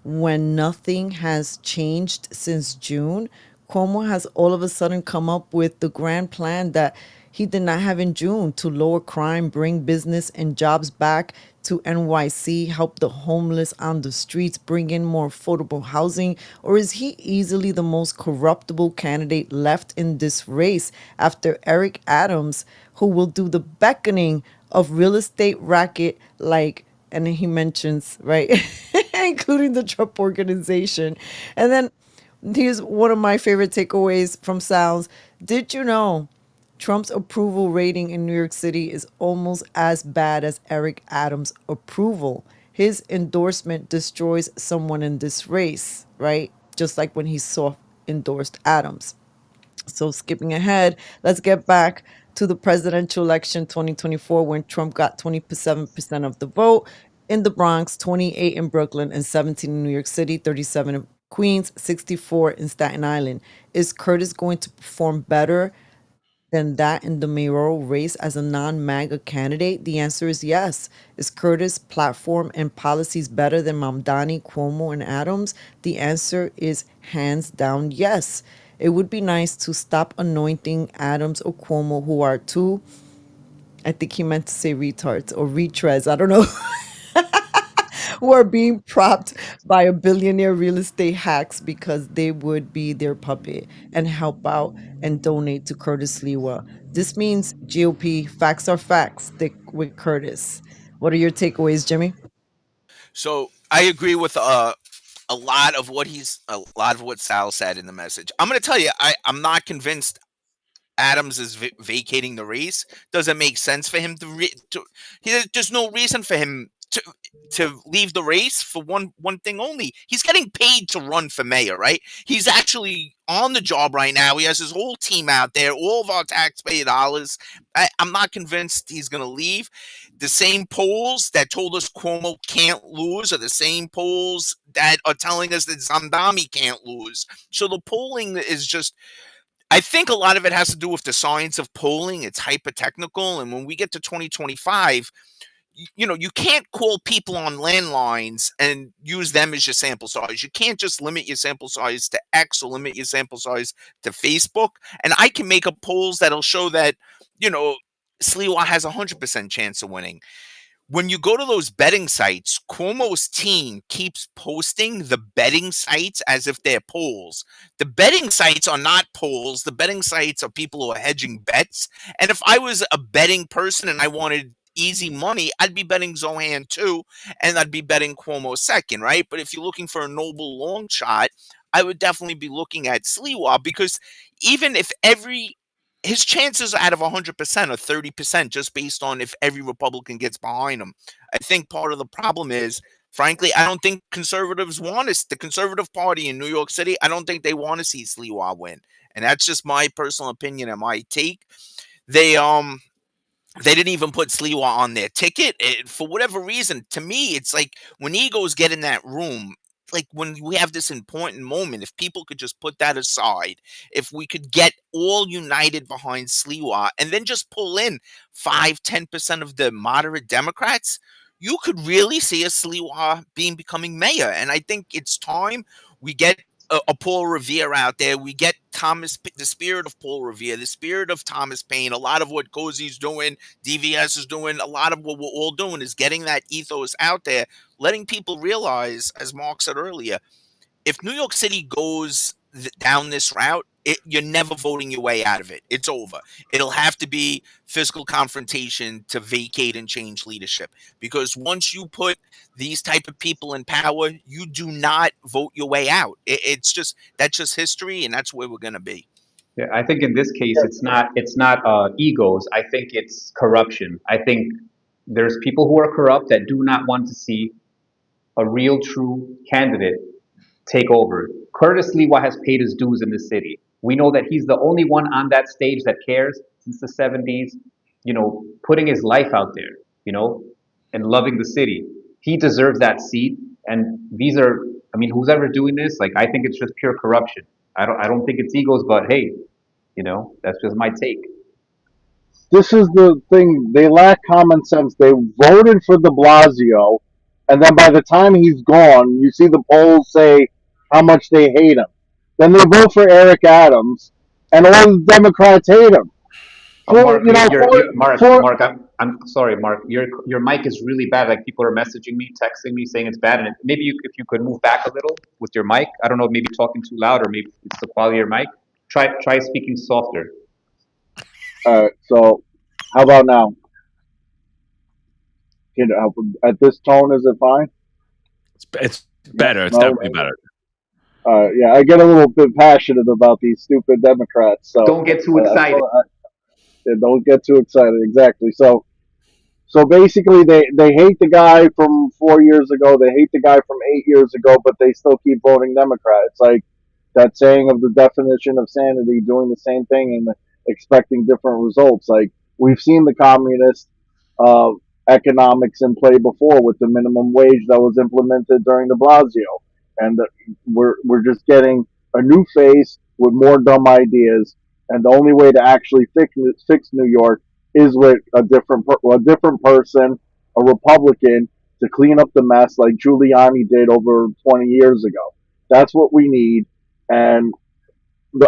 when nothing has changed since June. Cuomo has all of a sudden come up with the grand plan that he did not have in June to lower crime, bring business and jobs back to NYC, help the homeless on the streets, bring in more affordable housing? Or is he easily the most corruptible candidate left in this race after Eric Adams, who will do the beckoning of real estate racket and he mentions, right, including the Trump organization. And then here's one of my favorite takeaways from Sal's. Did you know Trump's approval rating in New York City is almost as bad as Eric Adams' approval? His endorsement destroys someone in this race, right? Just like when he endorsed Adams. So skipping ahead, let's get back to the presidential election 2024, when Trump got 27% of the vote in the Bronx, 28 in Brooklyn, and 17 in New York City, 37 in Queens, 64 in Staten Island. Is Curtis going to perform better than that in the mayoral race as a non-MAGA candidate? The answer is yes. Is Curtis' platform and policies better than Mamdani, Cuomo, and Adams? The answer is hands down yes. It would be nice to stop anointing Adams or Cuomo, who are two, I think he meant to say retards or retreads, I don't know, who are being propped by a billionaire real estate hacks, because they would be their puppet and help out and donate to Curtis Sliwa. This means GOP, facts are facts. Stick with Curtis. What are your takeaways, Jimmy? So I agree with a lot of what Sal said in the message. I'm going to tell you, I'm not convinced Adams is vacating the race. Doesn't make sense for him there's no reason for him to leave the race for one thing only. He's getting paid to run for mayor, right? He's actually on the job right now. He has his whole team out there, all of our taxpayer dollars. I'm not convinced he's going to leave. The same polls that told us Cuomo can't lose are the same polls that are telling us that Zamdami can't lose. So the polling is just, I think a lot of it has to do with the science of polling. It's hyper-technical. And when we get to 2025, you can't call people on landlines and use them as your sample size. You can't just limit your sample size to X or limit your sample size to Facebook. And I can make up polls that'll show that, Sliwa has 100% chance of winning. When you go to those betting sites, Cuomo's team keeps posting the betting sites as if they're polls. The betting sites are not polls. The betting sites are people who are hedging bets. And if I was a betting person and I wanted easy money, I'd be betting Zohan too, and I'd be betting Cuomo second, right? But if you're looking for a noble long shot, I would definitely be looking at Sliwa, because even if his chances out of 100% are 30% just based on if every Republican gets behind him. I think part of the problem is, frankly, I don't think conservatives want us. The conservative party in New York City, I don't think they want to see Sliwa win. And that's just my personal opinion and my take. They didn't even put Sliwa on their ticket. For whatever reason, to me, it's like when egos get in that room, like when we have this important moment, if people could just put that aside, if we could get all united behind Sliwa and then just pull in 5-10% of the moderate Democrats, you could really see a Sliwa becoming mayor. And I think it's time we get a Paul Revere out there. We get the spirit of Paul Revere, the spirit of Thomas Paine. A lot of what Kozi's doing, DVS is doing, a lot of what we're all doing is getting that ethos out there, letting people realize, as Mark said earlier, if New York City goes down this route, you're never voting your way out of it. It's over. It'll have to be physical confrontation to vacate and change leadership. Because once you put these type of people in power, you do not vote your way out. That's just history, and that's where we're going to be. Yeah, I think in this case, it's not egos. I think it's corruption. I think there's people who are corrupt that do not want to see a real, true candidate take over. Curtis Lewa has paid his dues in this city. We know that he's the only one on that stage that cares since the 70s, putting his life out there, and loving the city. He deserves that seat. And who's ever doing this? Like, I think it's just pure corruption. I don't think it's egos, but hey, that's just my take. This is the thing. They lack common sense. They voted for de Blasio, and then by the time he's gone, you see the polls say how much they hate him. Then they vote for Eric Adams, and all the Democrats hate him. Mark, I'm sorry, Mark. Your mic is really bad. Like, people are messaging me, texting me, saying it's bad. And maybe if you could move back a little with your mic. I don't know, maybe talking too loud, or maybe it's the quality of your mic. Try speaking softer. All right. So, how about now? At this tone, is it fine? It's better. It's definitely better. Yeah, I get a little bit passionate about these stupid Democrats. So don't get too excited. Don't get too excited. Exactly. So basically, they hate the guy from 4 years ago. They hate the guy from 8 years ago, but they still keep voting Democrat. It's like that saying of the definition of sanity: doing the same thing and expecting different results. Like, we've seen the communist economics in play before with the minimum wage that was implemented during de Blasio. And we're just getting a new face with more dumb ideas, and the only way to actually fix New York is with a different person, a Republican, to clean up the mess like Giuliani did over 20 years ago. That's what we need. And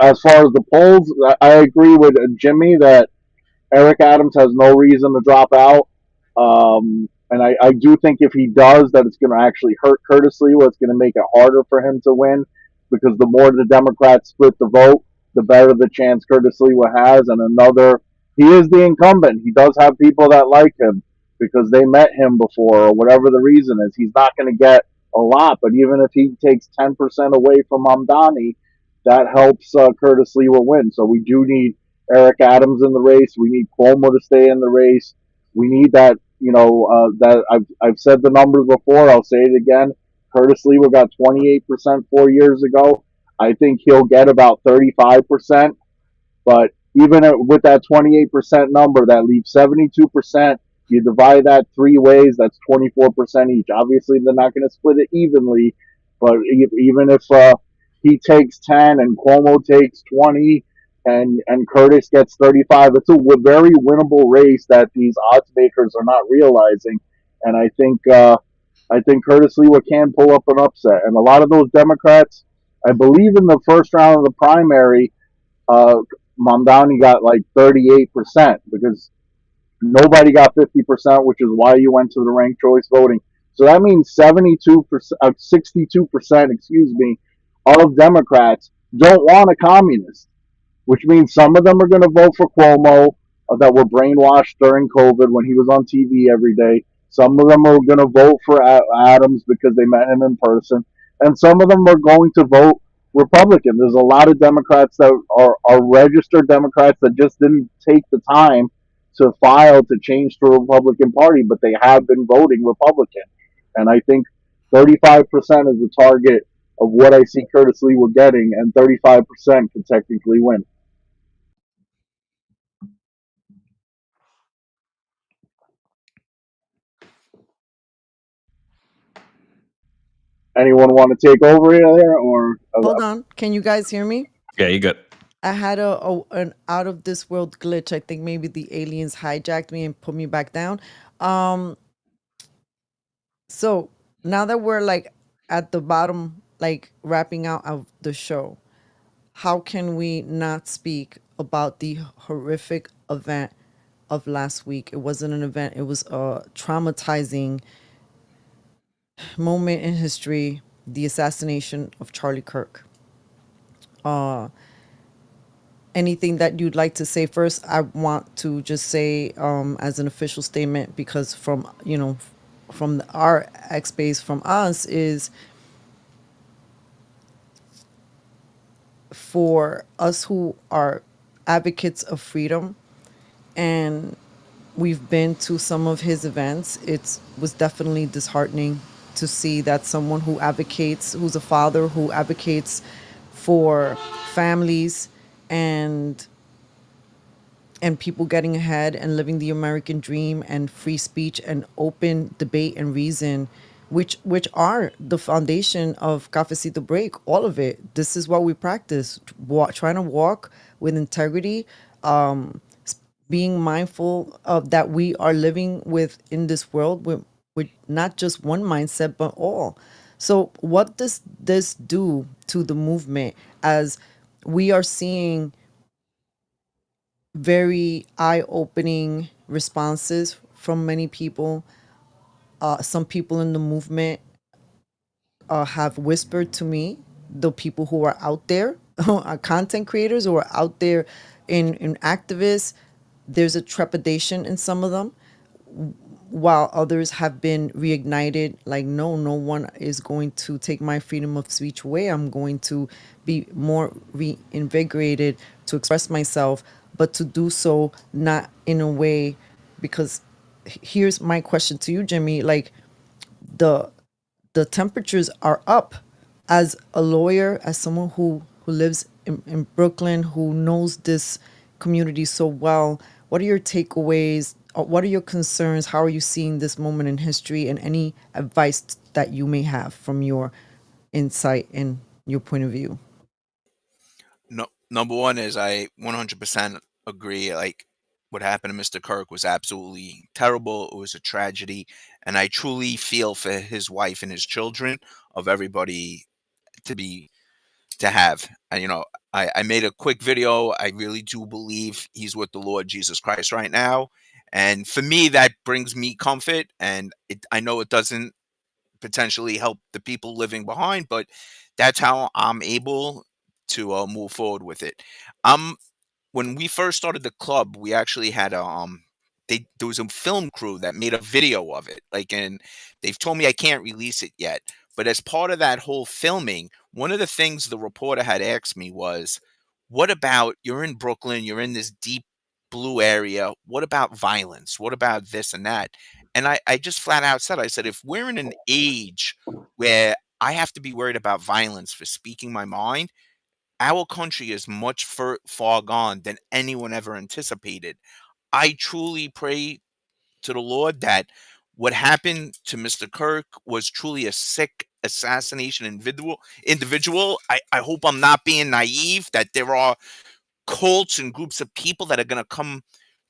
as far as the polls, I agree with Jimmy that Eric Adams has no reason to drop out. And I do think if he does, that it's going to actually hurt Curtis Lewa. It's going to make it harder for him to win, because the more the Democrats split the vote, the better the chance Curtis Lewa has. And he is the incumbent. He does have people that like him because they met him before, or whatever the reason is. He's not going to get a lot, but even if he takes 10% away from Mamdani, that helps Curtis Lewa win. So we do need Eric Adams in the race. We need Cuomo to stay in the race. We need that that I've said the numbers before. I'll say it again. Curtis Lewa got 28% 4 years ago. I think he'll get about 35%. But even with that 28% number, that leaves 72%. You divide that three ways, that's 24% each. Obviously, they're not going to split it evenly, but even if he takes 10 and Cuomo takes 20 and Curtis gets 35, it's a very winnable race that these odds makers are not realizing. And I think Curtis Lewa can pull up an upset. And a lot of those Democrats, I believe in the first round of the primary, uh, Mamdani got like 38% because nobody got 50%, which is why you went to the ranked choice voting. So that means 72%, 62%, excuse me, of Democrats don't want a communist, which means some of them are going to vote for Cuomo that were brainwashed during COVID when he was on TV every day. Some of them are going to vote for Adams because they met him in person. And some of them are going to vote Republican. There's a lot of Democrats that are registered Democrats that just didn't take the time to file to change to the Republican Party, but they have been voting Republican. And I think 35% is the target of what I see Curtis Lewa getting, and 35% could technically win. Anyone want to take over there, or Hold on. Can you guys hear me? Yeah, you good. I had an out of this world glitch. I think maybe the aliens hijacked me and put me back down. So now that we're like at the bottom, like wrapping out of the show, how can we not speak about the horrific event of last week? It wasn't an event, it was a traumatizing moment in history, the assassination of Charlie Kirk. Anything that you'd like to say first? I want to just say as an official statement, because from our XSpace from us is for us who are advocates of freedom, and we've been to some of his events. It was definitely disheartening to see that someone who advocates, who's a father who advocates for families and people getting ahead and living the American dream and free speech and open debate and reason, which are the foundation of Cafecito Break, all of it. This is what we practice, trying to walk with integrity, being mindful of that we are living in this world with not just one mindset, but all. So what does this do to the movement as we are seeing very eye-opening responses from many people? Some people in the movement have whispered to me, the people who are out there, are content creators who are out there in activists, there's a trepidation in some of them, while others have been reignited, like, no one is going to take my freedom of speech away. I'm going to be more reinvigorated to express myself, but to do so not in a way, because here's my question to you, Jimmy, like, the temperatures are up. As a lawyer, as someone who lives in Brooklyn, who knows this community so well, what are your takeaways? What are your concerns? How are you seeing this moment in history, and any advice that you may have from your insight and your point of view? No, number one is I 100% agree. Like, what happened to Mr. Kirk was absolutely terrible. It was a tragedy, and I truly feel for his wife and his children, of everybody to be to have. And I made a quick video. I really do believe he's with the Lord Jesus Christ right now, and for me, that brings me comfort. And I know it doesn't potentially help the people living behind, but that's how I'm able to move forward with it. Um, when we first started the club, we actually had there was a film crew that made a video of it. Like, and they've told me I can't release it yet. But as part of that whole filming, one of the things the reporter had asked me was, "What about, you're in Brooklyn? You're in this deep blue area. What about violence? What about this and that?" And I just flat out said, I said, if we're in an age where I have to be worried about violence for speaking my mind, our country is much far gone than anyone ever anticipated. I truly pray to the Lord that what happened to Mr. Kirk was truly a sick assassination individual. I hope I'm not being naive, that there are cults and groups of people that are going to come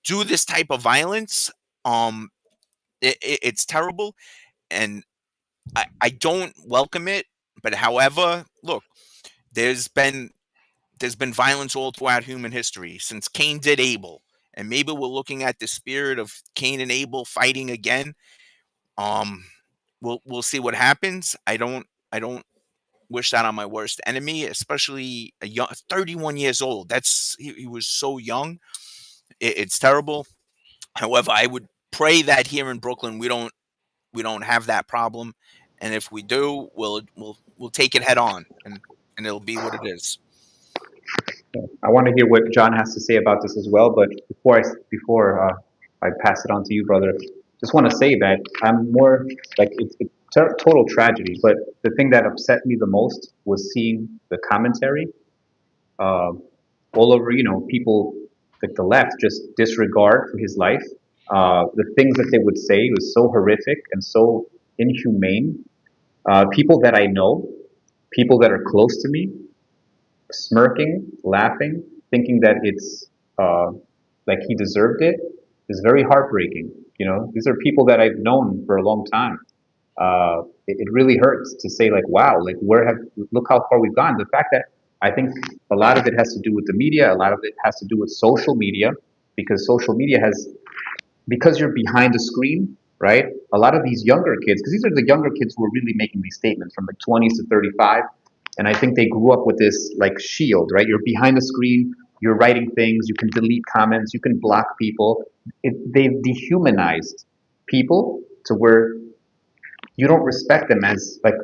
do this type of violence. It's terrible, and I don't welcome it. But however, look, there's been violence all throughout human history since Cain did Abel, and maybe we're looking at the spirit of Cain and Abel fighting again. Um, we'll see what happens. I don't wish that on my worst enemy, especially a young 31 years old. He was so young. It's terrible. However, I would pray that here in Brooklyn we don't have that problem, and if we do, we'll take it head on, and it'll be what it is. I want to hear what John has to say about this as well. But before I pass it on to you, brother, just want to say that I'm more like it's total tragedy. But the thing that upset me the most was seeing the commentary uh, all over. People like the left just disregard for his life. The things that they would say was so horrific and so inhumane. People that I know, people that are close to me, smirking, laughing, thinking that it's like he deserved it, is very heartbreaking. These are people that I've known for a long time. It really hurts to say like, wow, like look how far we've gone. The fact that I think a lot of it has to do with the media, a lot of it has to do with social media, because social media because you're behind the screen, right? A lot of these younger kids, because these are the younger kids who are really making these statements from like 20s to 35. And I think they grew up with this like shield, right? You're behind the screen, you're writing things, you can delete comments, you can block people. They've dehumanized people to where you don't respect them as like,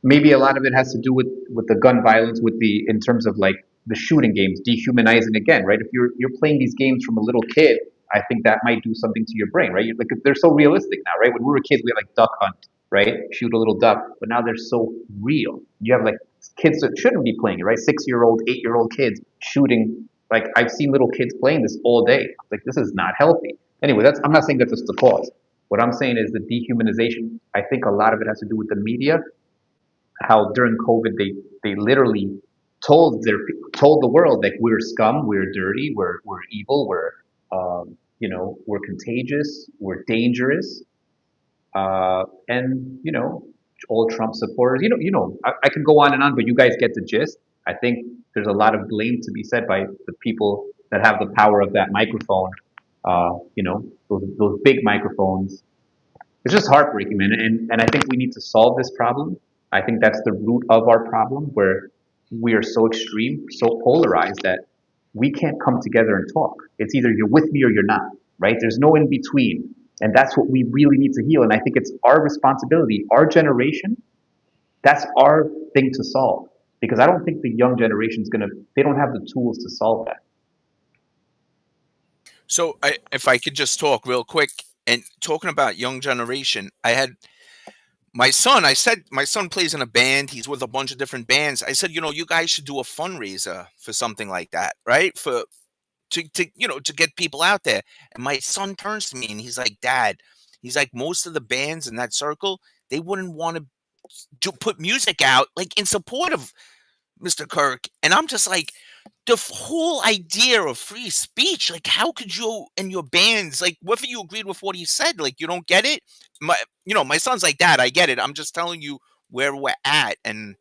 maybe a lot of it has to do with the gun violence, in terms of like the shooting games, dehumanizing again, right? If you're playing these games from a little kid, I think that might do something to your brain, right? Like they're so realistic now, right? When we were kids, we had like duck hunt, right? Shoot a little duck, but now they're so real. You have like kids that shouldn't be playing it, right? 6-year-old, 8-year-old kids shooting. Like I've seen little kids playing this all day. Like this is not healthy. Anyway, I'm not saying that that's the cause. What I'm saying is the dehumanization. I think a lot of it has to do with the media. How during COVID they literally told the world like we're scum, we're dirty, we're evil, we're contagious, we're dangerous, and all Trump supporters. I could go on and on, but you guys get the gist. I think there's a lot of blame to be said by the people that have the power of that microphone. Those big microphones. It's just heartbreaking, man. And I think we need to solve this problem. I think that's the root of our problem, where we are so extreme, so polarized that we can't come together and talk. It's either you're with me or you're not, right? There's no in between. And that's what we really need to heal. And I think it's our responsibility, our generation, that's our thing to solve. Because I don't think the young generation they don't have the tools to solve that. So if I could just talk real quick, and talking about young generation, I had my son. I said my son plays in a band. He's with a bunch of different bands. I said, you guys should do a fundraiser for something like that, right? To get people out there. And my son turns to me and he's like, Dad, he's like, most of the bands in that circle, they wouldn't want to put music out like in support of Mr. Kirk. And I'm just like, the whole idea of free speech, like how could you and your bands, like whether you agreed with what he said, like you don't get it. My son's like, Dad, I get it. I'm just telling you where we're at. And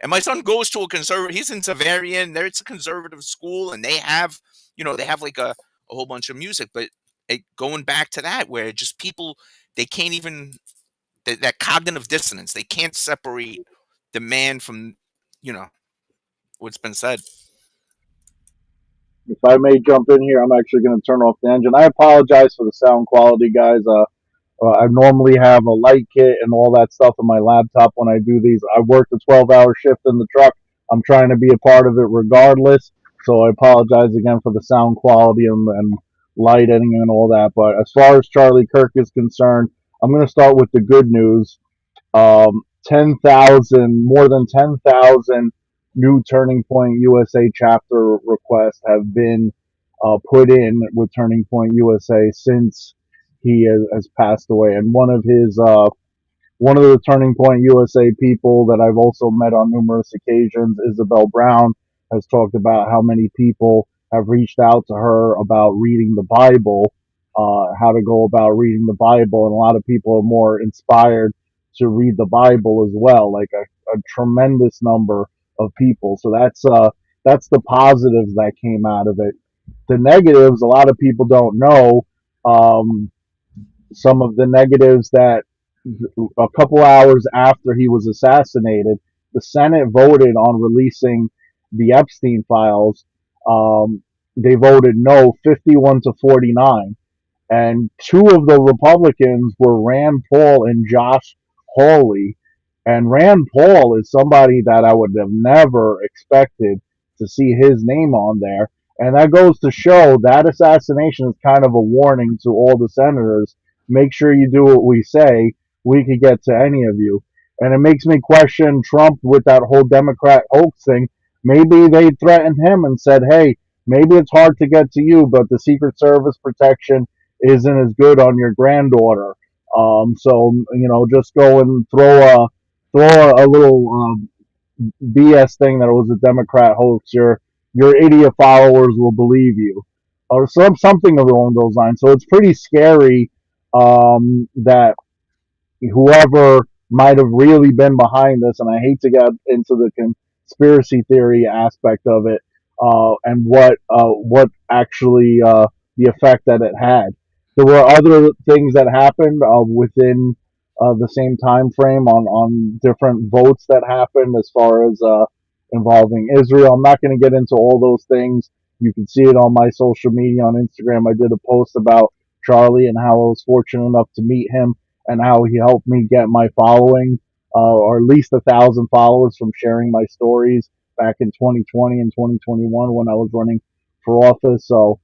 my son goes to a conservative, he's in Savarian, it's a conservative school, and they have like a whole bunch of music. But going back to that, where just people, they can't even, that cognitive dissonance, they can't separate the man from what's been said. If I may jump in here, I'm actually going to turn off the engine. I apologize for the sound quality, guys. I normally have a light kit and all that stuff on my laptop when I do these. I worked a 12-hour shift in the truck. I'm trying to be a part of it regardless. So I apologize again for the sound quality and lighting and all that. But as far as Charlie Kirk is concerned, I'm going to start with the good news. 10,000, more than 10,000 new Turning Point USA chapter requests have been put in with Turning Point USA since he has passed away. And one of the Turning Point USA people that I've also met on numerous occasions, Isabel Brown, has talked about how many people have reached out to her about reading the Bible, how to go about reading the Bible, and a lot of people are more inspired to read the Bible as well, like a tremendous number of people. So that's the positives that came out of it. The negatives, a lot of people don't know. Um, some of the negatives that a couple hours after he was assassinated, the Senate voted on releasing the Epstein files. They voted no, 51 to 49. And two of the Republicans were Rand Paul and Josh Hawley. And Rand Paul is somebody that I would have never expected to see his name on there. And that goes to show that assassination is kind of a warning to all the senators. Make sure you do what we say. We could get to any of you. And it makes me question Trump with that whole Democrat hoax thing. Maybe they threatened him and said, hey, maybe it's hard to get to you, but the Secret Service protection isn't as good on your granddaughter. So just go and throw a little BS thing that it was a Democrat hoax. Your idiot followers will believe you, or something along those lines. So it's pretty scary that whoever might have really been behind this, and I hate to get into the conspiracy theory aspect of it, and what actually the effect that it had. There were other things that happened within the same time frame on different votes that happened as far as involving Israel. I'm not going to get into all those things. You can see it on my social media on Instagram. I did a post about Charlie and how I was fortunate enough to meet him and how he helped me get my following, or at least 1,000 followers from sharing my stories back in 2020 and 2021 when I was running for office. So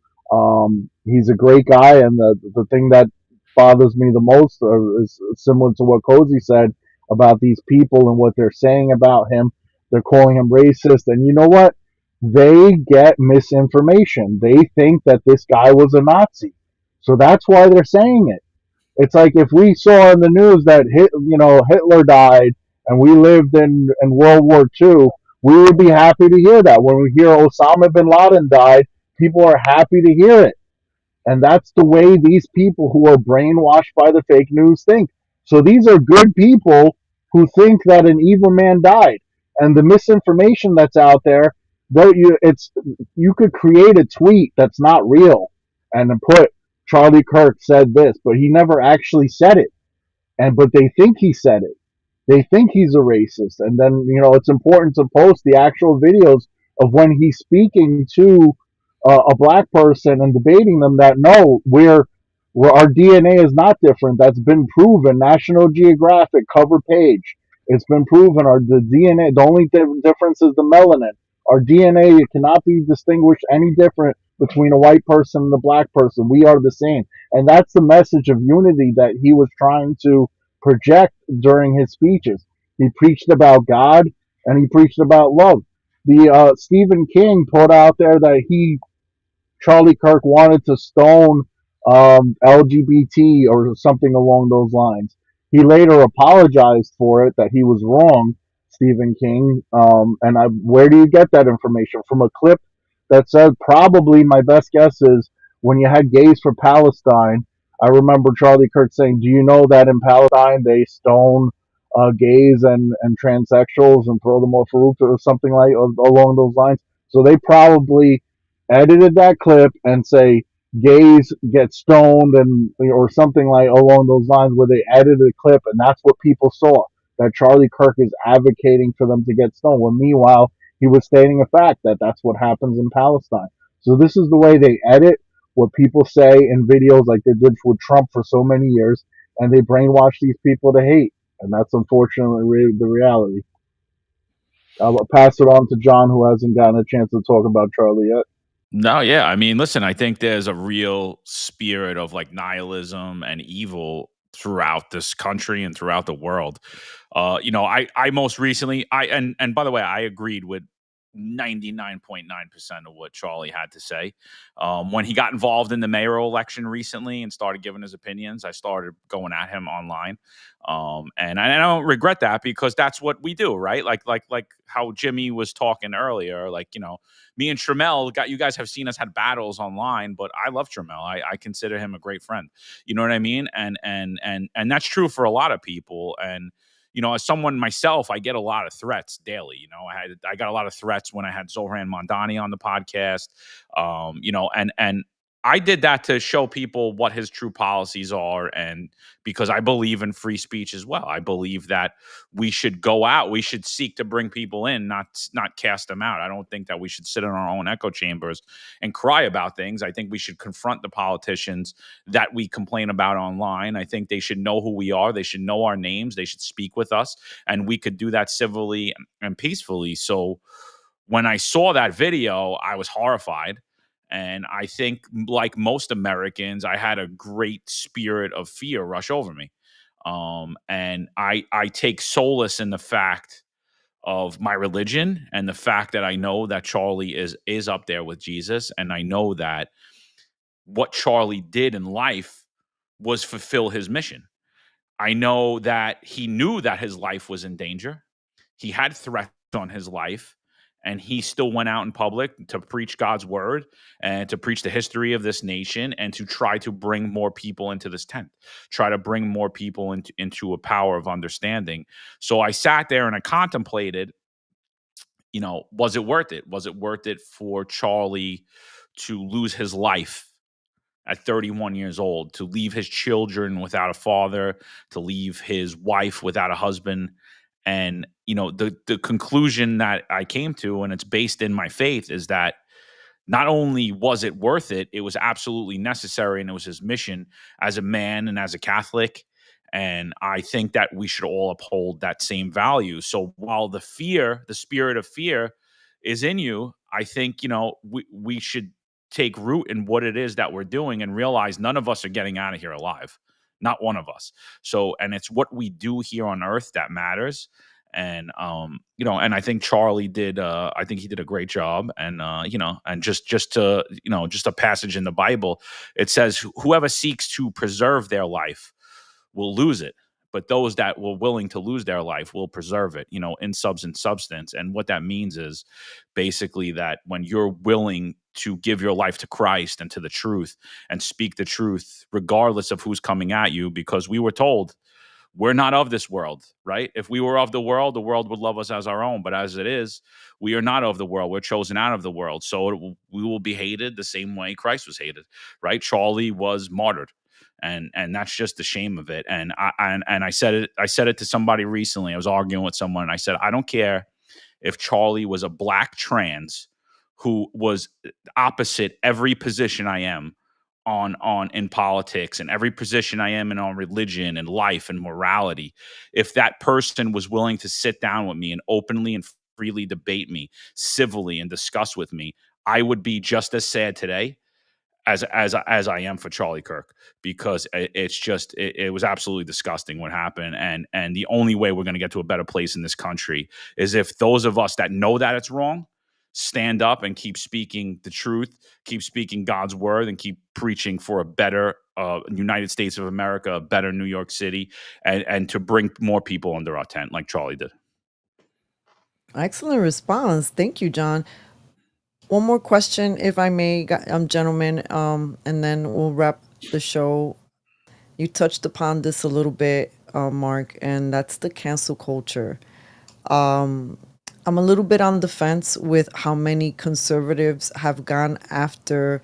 he's a great guy, and the thing that bothers me the most is similar to what Kozi said about these people and what they're saying about him. They're calling him racist, and you know what? They get misinformation. They think that this guy was a Nazi, so that's why they're saying it. It's like if we saw in the news that Hitler died and we lived in World War II, we would be happy to hear that. When we hear Osama bin Laden died, people are happy to hear it. And that's the way these people who are brainwashed by the fake news think. So these are good people who think that an evil man died. And the misinformation that's out there, you could create a tweet that's not real and then put Charlie Kirk said this, but he never actually said it. But they think he said it. They think he's a racist. And then, it's important to post the actual videos of when he's speaking to a black person and debating them that no, our DNA is not different. That's been proven. National Geographic cover page. It's been proven. The DNA, the only difference is the melanin. Our DNA cannot be distinguished any different between a white person and a black person. We are the same. And that's the message of unity that he was trying to project during his speeches. He preached about God and he preached about love. The Stephen King put out there that Charlie Kirk wanted to stone LGBT or something along those lines. He later apologized for it, that he was wrong, Stephen King. Where do you get that information? From a clip that said, probably my best guess is when you had Gays for Palestine. I remember Charlie Kirk saying, do you know that in Palestine they stone gays and transsexuals and throw them off roofs or something like along those lines? So they probably edited that clip and say gays get stoned or something like along those lines, where they edited the clip, and that's what people saw, that Charlie Kirk is advocating for them to get stoned, when meanwhile he was stating a fact that that's what happens in Palestine. So this is the way they edit what people say in videos, like they did with Trump for so many years, and they brainwash these people to hate, and that's unfortunately the reality. I'll pass it on to John, who hasn't gotten a chance to talk about Charlie yet. No, yeah. I mean, listen, I think there's a real spirit of like nihilism and evil throughout this country and throughout the world. I most recently, and by the way, I agreed with 99.9% of what Charlie had to say. When he got involved in the mayoral election recently and started giving his opinions, I started going at him online. And I don't regret that, because that's what we do, right? Like how Jimmy was talking earlier, me and Trammell you guys have seen us had battles online, but I love Trammell. I consider him a great friend. You know what I mean? And that's true for a lot of people. And as someone myself, I get a lot of threats daily. I got a lot of threats when I had Zohran Mondani on the podcast. And I did that to show people what his true policies are, and because I believe in free speech as well. I believe that we should go out, we should seek to bring people in, not cast them out. I don't think that we should sit in our own echo chambers and cry about things. I think we should confront the politicians that we complain about online. I think they should know who we are. They should know our names. They should speak with us, and we could do that civilly and peacefully. So when I saw that video, I was horrified. And I think, like most Americans, I had a great spirit of fear rush over me. And I take solace in the fact of my religion, and the fact that I know that Charlie is up there with Jesus. And I know that what Charlie did in life was fulfill his mission. I know that he knew that his life was in danger. He had threats on his life, and he still went out in public to preach God's word and to preach the history of this nation, and to try to bring more people into this tent, try to bring more people into a power of understanding. So I sat there and I contemplated, was it worth it? Was it worth it for Charlie to lose his life at 31 years old, to leave his children without a father, to leave his wife without a husband? And, the conclusion that I came to, and it's based in my faith, is that not only was it worth it, it was absolutely necessary, and it was his mission as a man and as a Catholic. And I think that we should all uphold that same value. So while the spirit of fear is in you, I think, we should take root in what it is that we're doing and realize none of us are getting out of here alive. Not one of us. So, and it's what we do here on earth that matters. And and I think Charlie did I think he did a great job. And and just a passage in the Bible, it says whoever seeks to preserve their life will lose it, but those that were willing to lose their life will preserve it, in substance. And what that means is basically that when you're willing to give your life to Christ and to the truth, and speak the truth regardless of who's coming at you, because we were told we're not of this world, right? If we were of the world would love us as our own. But as it is, we are not of the world. We're chosen out of the world. So we will be hated the same way Christ was hated, right? Charlie was martyred. And that's just the shame of it. And I said it to somebody recently. I was arguing with someone, and I said, I don't care if Charlie was a black trans who was opposite every position I am on in politics, and every position I am in on religion and life and morality. If that person was willing to sit down with me and openly and freely debate me civilly and discuss with me, I would be just as sad today as I am for Charlie Kirk, because it was absolutely disgusting what happened. And the only way we're going to get to a better place in this country is if those of us that know that it's wrong stand up and keep speaking the truth, keep speaking God's word, and keep preaching for a better United States of America, a better New York City, and to bring more people under our tent like Charlie did. Excellent response. Thank you, John. One more question, if I may, gentlemen, and then we'll wrap the show. You touched upon this a little bit, Mark, and that's the cancel culture. I'm a little bit on the fence with how many conservatives have gone after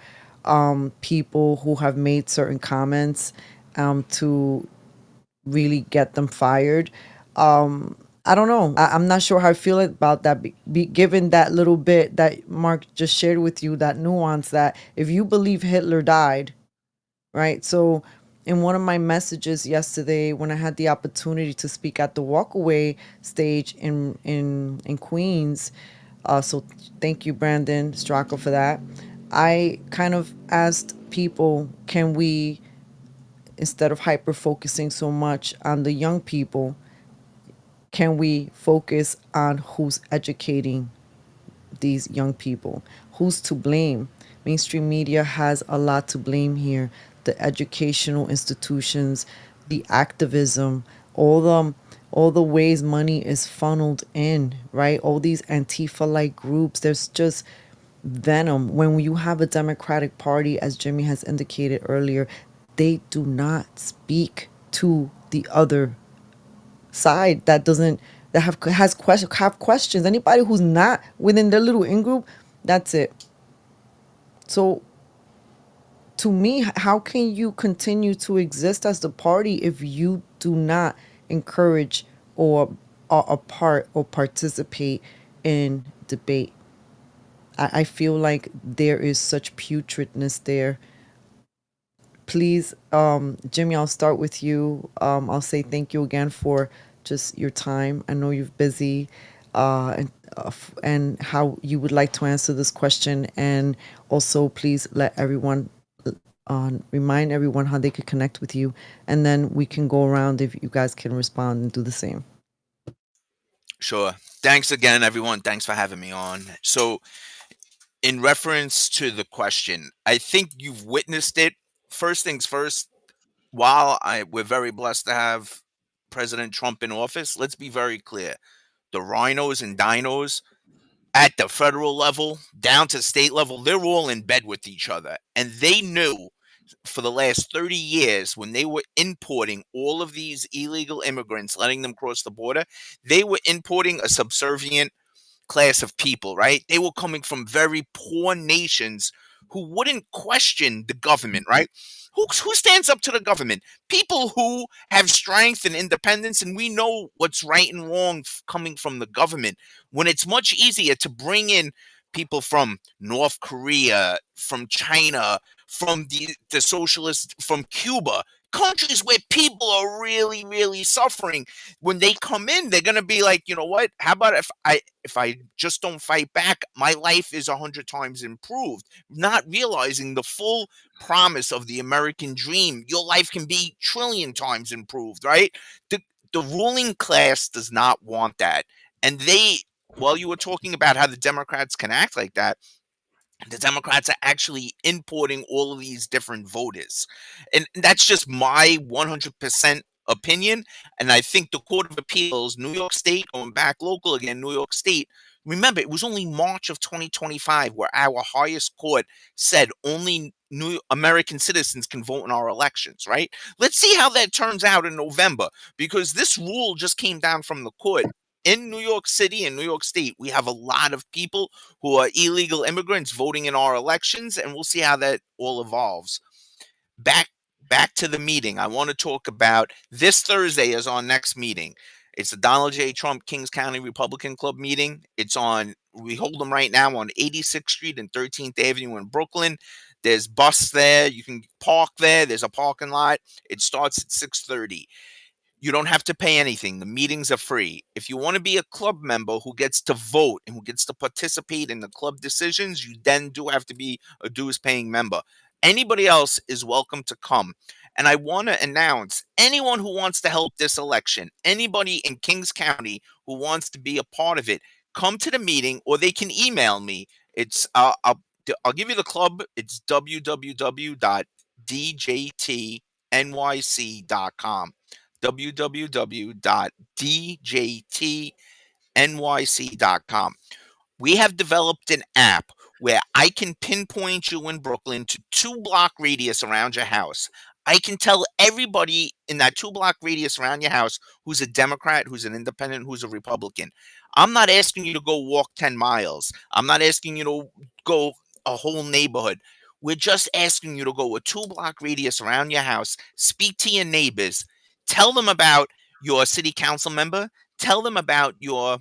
people who have made certain comments to really get them fired. I don't know. I'm not sure how I feel about that. Given that little bit that Mark just shared with you, that nuance, that if you believe Hitler died, right? So in one of my messages yesterday, when I had the opportunity to speak at the Walkaway stage in Queens, so thank you, Brandon Straka, for that. I kind of asked people, can we instead of hyper focusing so much on the young people, can we focus on who's educating these young people? Who's to blame? Mainstream media has a lot to blame here. The educational institutions, the activism, all the ways money is funneled in, right? All these Antifa-like groups. There's just venom. When you have a Democratic Party, as Jimmy has indicated earlier, they do not speak to the other side that doesn't that have questions. Anybody who's not within their little in group, that's it. So to me, how can you continue to exist as the party if you do not encourage or are a part or participate in debate? I feel like there is such putridness there. Please, Jimmy, I'll start with you. I'll say thank you again for just your time. I know you're busy, and how you would like to answer this question. And also, please let everyone remind everyone how they could connect with you. And then we can go around if you guys can respond and do the same. Sure. Thanks again, everyone. Thanks for having me on. So, in reference to the question, I think you've witnessed it. First things first, while we're very blessed to have President Trump in office, let's be very clear. The rhinos and dinos at the federal level, down to state level, they're all in bed with each other. And they knew for the last 30 years when they were importing all of these illegal immigrants, letting them cross the border, they were importing a subservient class of people, right? They were coming from very poor nations who wouldn't question the government, right? Who stands up to the government? People who have strength and independence, and we know what's right and wrong coming from the government. When it's much easier to bring in people from North Korea, from China, from the socialist, from Cuba, countries where people are really, really suffering. When they come in, they're gonna be like, you know what? How about if I just don't fight back, my life is 100 times improved. Not realizing the full promise of the American dream, your life can be trillion times improved, right? The the ruling class does not want that, and while you were talking about how the Democrats can act like that, the Democrats are actually importing all of these different voters. And that's just my 100% opinion. And I think the Court of Appeals, New York State, going back local again, New York State, remember, it was only March of 2025 where our highest court said only new American citizens can vote in our elections, right? Let's see how that turns out in November, because this rule just came down from the court. In New York City and New York State, we have a lot of people who are illegal immigrants voting in our elections, and we'll see how that all evolves. Back back to the meeting. I want to talk about this Thursday is our next meeting. It's the Donald J. Trump Kings County Republican Club meeting. We hold them right now on 86th Street and 13th Avenue in Brooklyn. There's bus there. You can park there. There's a parking lot. It starts at 6:30. You don't have to pay anything. The meetings are free. If you want to be a club member who gets to vote and who gets to participate in the club decisions, you then do have to be a dues paying member. Anybody else is welcome to come. And I want to announce anyone who wants to help this election, anybody in Kings County who wants to be a part of it, come to the meeting or they can email me. I'll give you the club. It's www.djtnyc.com. www.djtnyc.com. We have developed an app where I can pinpoint you in Brooklyn to 2 block radius around your house. I can tell everybody in that 2 block radius around your house who's a Democrat, who's an independent, who's a Republican. I'm not asking you to go walk 10 miles. I'm not asking you to go a whole neighborhood. We're just asking you to go a 2 block radius around your house, speak to your neighbors, tell them about your city council member, tell them about your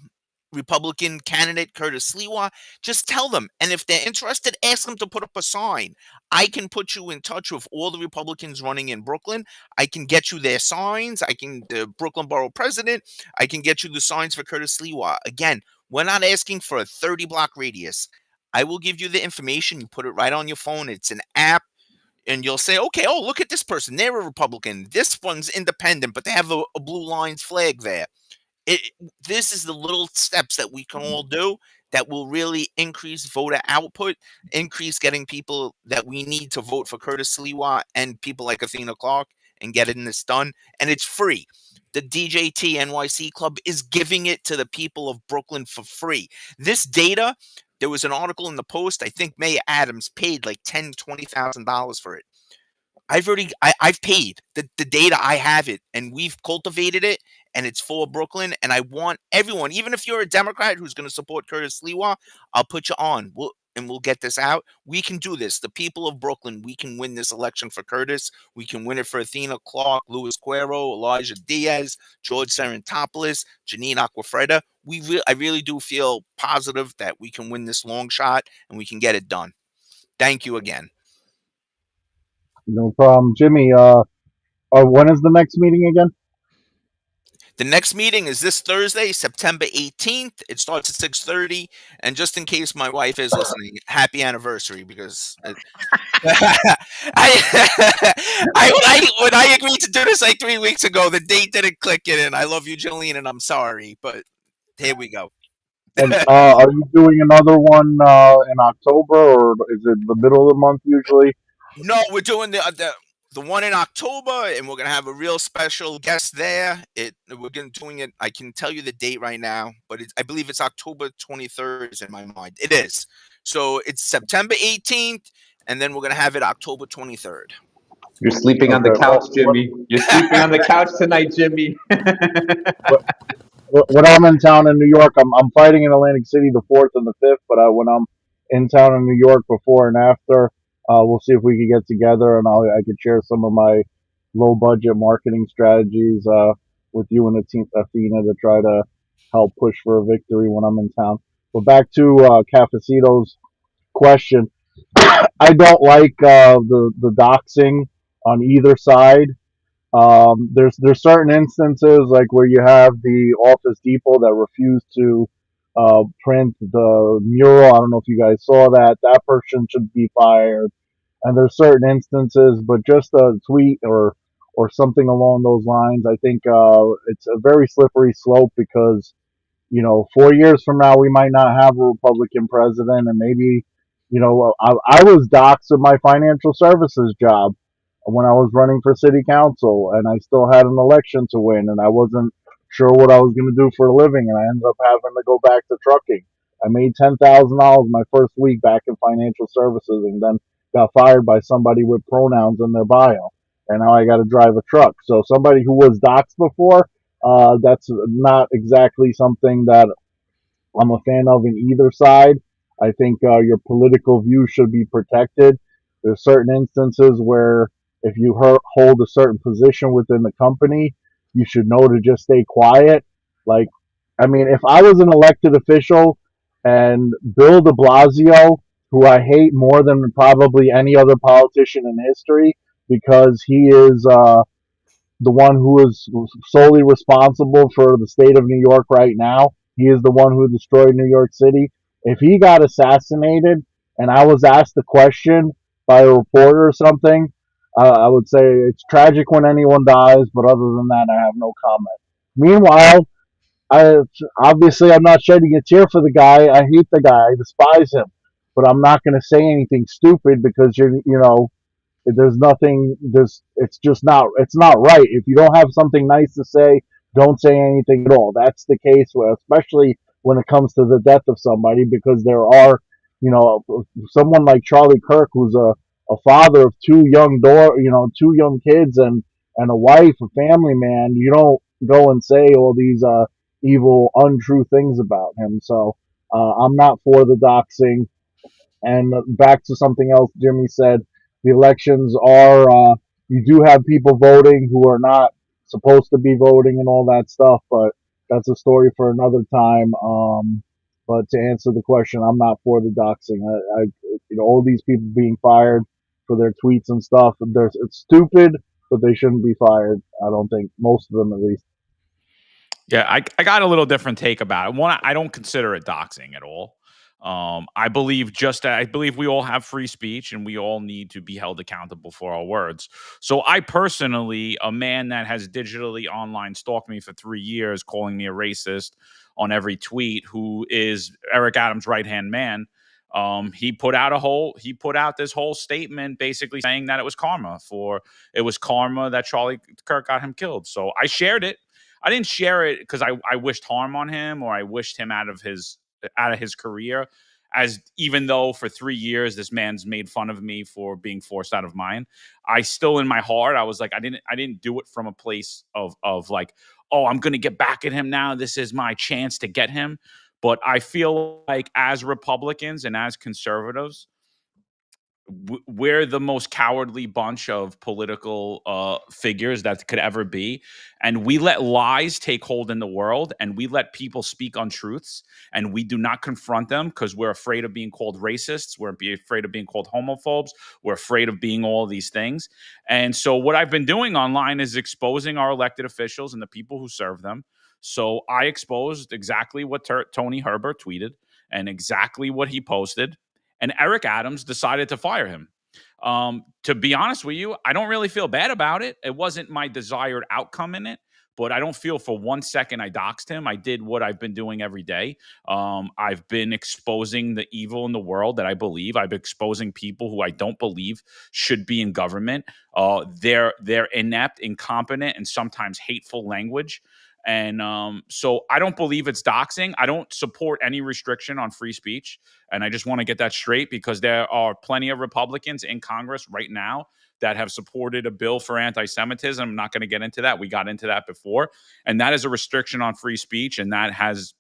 Republican candidate Curtis Sliwa. Just tell them. And if they're interested, ask them to put up a sign. I can put you in touch with all the Republicans running in Brooklyn. I can get you their signs. The Brooklyn Borough President. I can get you the signs for Curtis Sliwa. Again, we're not asking for a 30 block radius. I will give you the information. You put it right on your phone. It's an app. and you'll say, okay, oh, look at this person. They're a Republican. This one's independent, but they have a blue lines flag there. This is the little steps that we can all do that will really increase voter output, increase getting people that we need to vote for Curtis Sliwa and people like Athena Clark and getting this done. And it's free. The DJT NYC Club is giving it to the people of Brooklyn for free. This data, there was an article in the Post. I think Mayor Adams paid like $10,000-$20,000 for it. I've paid the data. I have it, and we've cultivated it, and it's for Brooklyn. And I want everyone, even if you're a Democrat who's going to support Curtis Sliwa, I'll put you on. We'll get this out. We can do this. The people of Brooklyn, we can win this election for Curtis. We can win it for Athena Clark, Luis Cuero, Elijah Diaz, George Serentopoulos, Janine Aquafreda. I really do feel positive that we can win this long shot and we can get it done. Thank you again. No problem, Jimmy. When is the next meeting again? The next meeting is this Thursday, September 18th. It starts at 6:30. And just in case my wife is listening, happy anniversary, because when I agreed to do this like 3 weeks ago, the date didn't click in, and I love you, Jolene, and I'm sorry, but here we go. And are you doing another one in October, or is it the middle of the month usually? No, we're doing the one in October, and we're gonna have a real special guest there. We're gonna doing it. I can tell you the date right now, but I believe it's October 23rd is in my mind. It is. So it's September 18th, and then we're gonna have it October 23rd. You're sleeping on the couch, Jimmy. You're sleeping on the couch tonight, Jimmy. When I'm in town in New York, I'm fighting in Atlantic City the 4th and the 5th. But when I'm in town in New York before and after, we'll see if we can get together, and I could share some of my low budget marketing strategies with you and the team, Athena, to try to help push for a victory when I'm in town. But back to Cafecito's question, I don't like the doxing on either side. There's certain instances like where you have the Office Depot that refused to print the mural. I don't know if you guys saw that. That person should be fired. And there's certain instances, but just a tweet or something along those lines, I think it's a very slippery slope, because 4 years from now we might not have a Republican president, and maybe I was doxxed at my financial services job when I was running for city council, and I still had an election to win, and I wasn't sure what I was going to do for a living, and I ended up having to go back to trucking. I made $10,000 my first week back in financial services, and then got fired by somebody with pronouns in their bio, and now I got to drive a truck. So somebody who was doxxed before, that's not exactly something that I'm a fan of in either side. I think your political view should be protected. There's certain instances where if you hold a certain position within the company, you should know to just stay quiet. Like, I mean, if I was an elected official and Bill de Blasio, who I hate more than probably any other politician in history, because he is the one who is solely responsible for the state of New York right now. He is the one who destroyed New York City. If he got assassinated and I was asked a question by a reporter or something, I would say it's tragic when anyone dies, but other than that, I have no comment. Meanwhile, I'm not shedding a tear for the guy. I hate the guy. I despise him. But I'm not going to say anything stupid, because there's nothing. It's not right. If you don't have something nice to say, don't say anything at all. That's the case, especially when it comes to the death of somebody, because there are, someone like Charlie Kirk, who's a father of two young kids and a wife, a family man. You don't go and say all these evil, untrue things about him. So I'm not for the doxing. And back to something else Jimmy said, the elections are, you do have people voting who are not supposed to be voting and all that stuff, but that's a story for another time. But to answer the question, I'm not for the doxing. All these people being fired for their tweets and stuff, it's stupid, but they shouldn't be fired. I don't think, most of them at least. Yeah, I got a little different take about it. One, I don't consider it doxing at all. I believe we all have free speech and we all need to be held accountable for our words. So I personally, a man that has digitally online stalked me for 3 years, calling me a racist on every tweet, who is Eric Adams' right-hand man, he put out this whole statement basically saying that it was karma that Charlie Kirk got him killed. So I shared it. I didn't share it because I wished harm on him or I wished him out of his career, as even though for 3 years this man's made fun of me for being forced out of mine. I still, in my heart, I was like, I didn't do it from a place of like, oh, I'm gonna get back at him now, this is my chance to get him. But I feel like as Republicans and as conservatives, we're the most cowardly bunch of political figures that could ever be. And we let lies take hold in the world, and we let people speak untruths, and we do not confront them because we're afraid of being called racists. We're afraid of being called homophobes. We're afraid of being all these things. And so what I've been doing online is exposing our elected officials and the people who serve them. So I exposed exactly what Tony Herbert tweeted and exactly what he posted, and Eric Adams decided to fire him. To be honest with you, I don't really feel bad about it. It wasn't my desired outcome in it, but I don't feel for 1 second I doxed him. I did what I've been doing every day. I've been exposing the evil in the world that I believe. I've been exposing people who I don't believe should be in government. They're inept, incompetent, and sometimes hateful language. And so I don't believe it's doxing. I don't support any restriction on free speech. And I just want to get that straight because there are plenty of Republicans in Congress right now that have supported a bill for anti-Semitism. I'm not going to get into that. We got into that before. And that is a restriction on free speech. And that has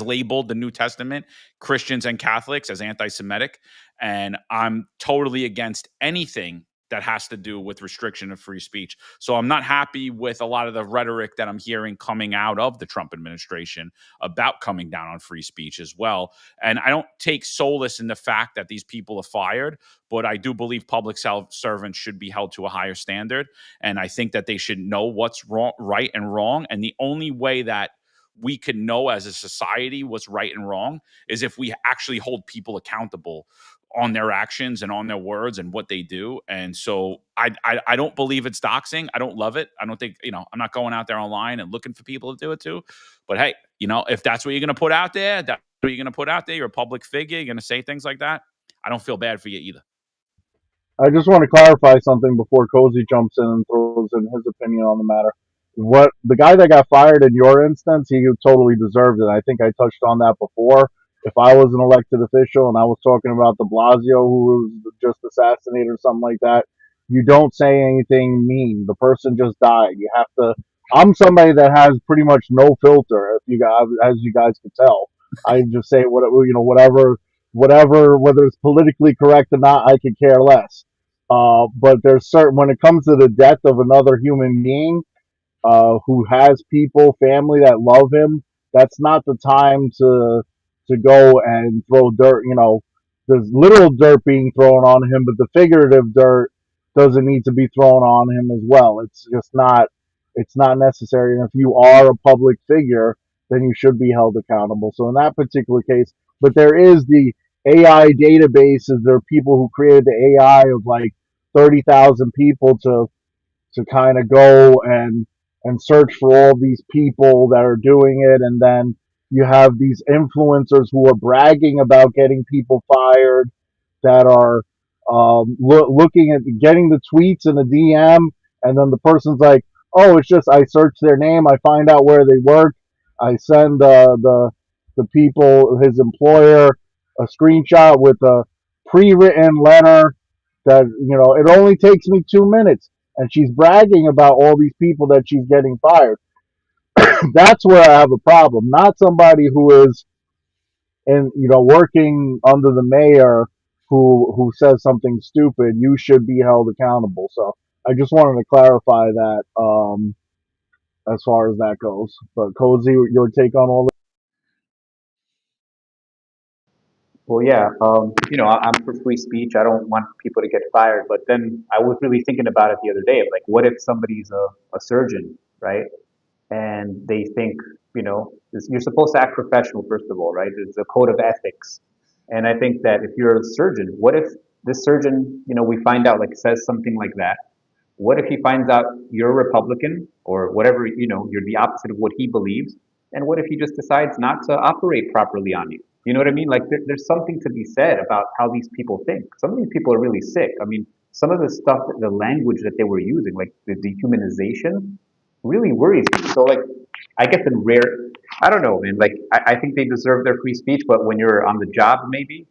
labeled the New Testament, Christians and Catholics, as anti-Semitic. And I'm totally against anything that has to do with restriction of free speech. So I'm not happy with a lot of the rhetoric that I'm hearing coming out of the Trump administration about coming down on free speech as well. And I don't take solace in the fact that these people are fired, but I do believe public servants should be held to a higher standard. And I think that they should know what's wrong, right and wrong. And the only way that we can know as a society what's right and wrong is if we actually hold people accountable on their actions and on their words and what they do. And so I don't believe it's doxing. I don't love it. I don't think, I'm not going out there online and looking for people to do it too. But hey, if that's what you're going to put out there, that's what you're going to put out there. You're a public figure. You're going to say things like that. I don't feel bad for you either. I just want to clarify something before Kozi jumps in and throws in his opinion on the matter. What the guy that got fired in your instance, he totally deserved it. I think I touched on that before. If I was an elected official and I was talking about de Blasio, who was just assassinated or something like that, you don't say anything mean. The person just died. You have to. I'm somebody that has pretty much no filter. If you guys, as you guys could tell, I just say whatever, whether it's politically correct or not, I could care less. But there's certain, when it comes to the death of another human being, who has people, family that love him, that's not the time to go and throw dirt. There's literal dirt being thrown on him, but the figurative dirt doesn't need to be thrown on him as well. It's not necessary. And if you are a public figure, then you should be held accountable. So in that particular case, but there is the AI databases. There are people who created the AI of like 30,000 people to kind of go and search for all these people that are doing it, and then you have these influencers who are bragging about getting people fired, that are looking at getting the tweets in the DM, and then the person's like, "Oh, it's just I search their name, I find out where they work, I send the people, his employer, a screenshot with a pre-written letter that it only takes me 2 minutes." And she's bragging about all these people that she's getting fired. That's where I have a problem. Not somebody who is working under the mayor who says something stupid. You should be held accountable. So I just wanted to clarify that as far as that goes. But Kozi, your take on all this? Well, yeah, I'm for free speech. I don't want people to get fired. But then I was really thinking about it the other day. Like, what if somebody's a surgeon, right? And they think you're supposed to act professional, first of all, right? There's a code of ethics. And I think that if you're a surgeon, what if this surgeon, we find out, like, says something like that? What if he finds out you're a Republican or whatever, you're the opposite of what he believes? And what if he just decides not to operate properly on you? You know what I mean? Like, there's something to be said about how these people think. Some of these people are really sick. I mean, some of the stuff, the language that they were using, like the dehumanization, really worries me. So, like, I guess in rare, I don't know, man. Like, I think they deserve their free speech, but when you're on the job, maybe,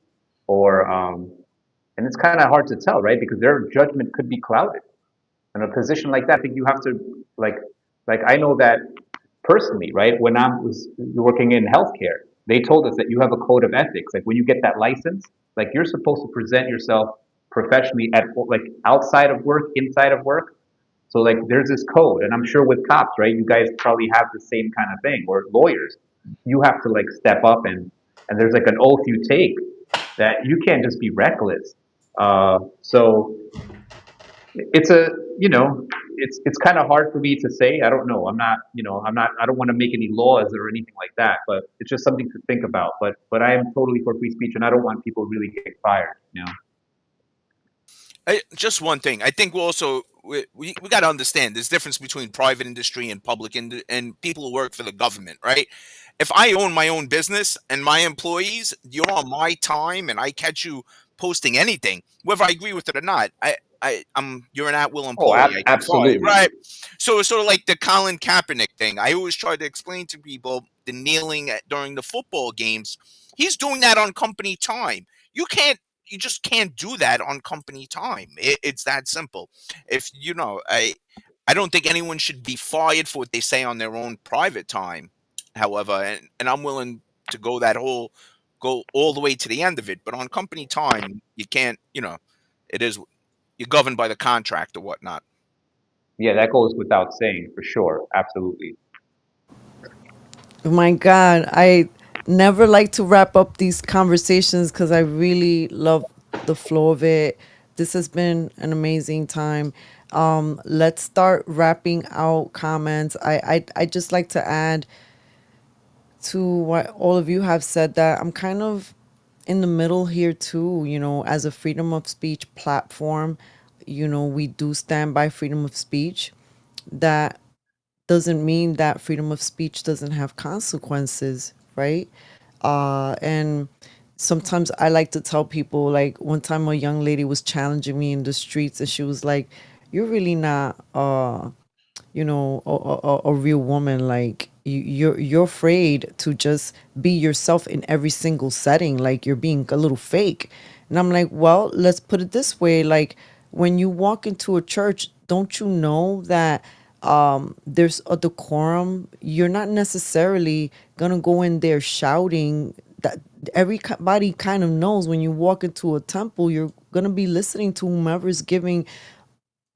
or, and it's kind of hard to tell, right? Because their judgment could be clouded. In a position like that, I think you have to, like I know that personally, right? When I was working in healthcare, they told us that you have a code of ethics. Like, when you get that license, like, you're supposed to present yourself professionally at, like, outside of work, inside of work. So, like, there's this code, and I'm sure with cops, right? You guys probably have the same kind of thing, or lawyers. You have to, like, step up, and there's like an oath you take that you can't just be reckless. So it's a, it's kind of hard for me to say. I don't know. I don't want to make any laws or anything like that, but it's just something to think about. But I am totally for free speech, and I don't want people really getting fired. Just one thing. I think we got to understand there's difference between private industry and public and people who work for the government, right? If I own my own business and my employees, you're on my time, and I catch you posting anything, whether I agree with it or not, you're an at-will Oh, employee. I can fire you, absolutely. right? So it's sort of like the Colin Kaepernick thing. I always try to explain to people the kneeling during the football games. He's doing that on company time. You just can't do that on company time. It's that simple. If I don't think anyone should be fired for what they say on their own private time. However, and I'm willing to go all the way to the end of it. But on company time, you can't. It is you're governed by the contract or whatnot. Yeah, that goes without saying, for sure. Absolutely. My God, I never like to wrap up these conversations because I really love the flow of it. This has been an amazing time. Let's start wrapping out comments. I just like to add to what all of you have said, that I'm kind of in the middle here too. As a freedom of speech platform, we do stand by freedom of speech. That doesn't mean that freedom of speech doesn't have consequences, right? And sometimes I like to tell people, like, one time a young lady was challenging me in the streets, and she was like, "You're really not, a real woman. Like, you're afraid to just be yourself in every single setting. Like, you're being a little fake." And I'm like, well, let's put it this way. Like, when you walk into a church, don't you know that there's a decorum? You're not necessarily gonna go in there shouting. That everybody kind of knows when you walk into a temple, you're gonna be listening to whomever is giving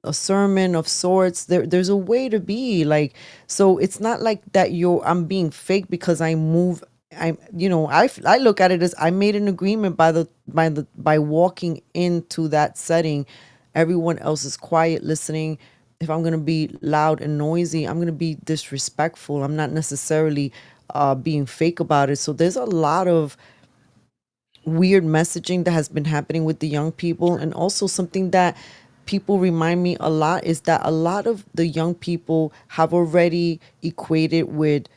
a sermon of sorts. There's a way to be like, so it's not like that I'm being fake because I move. I look at it as I made an agreement by walking into that setting. Everyone else is quiet listening. If I'm gonna be loud and noisy, I'm gonna be disrespectful. I'm not necessarily being fake about it. So there's a lot of weird messaging that has been happening with the young people. And also something that people remind me a lot is that a lot of the young people have already equated with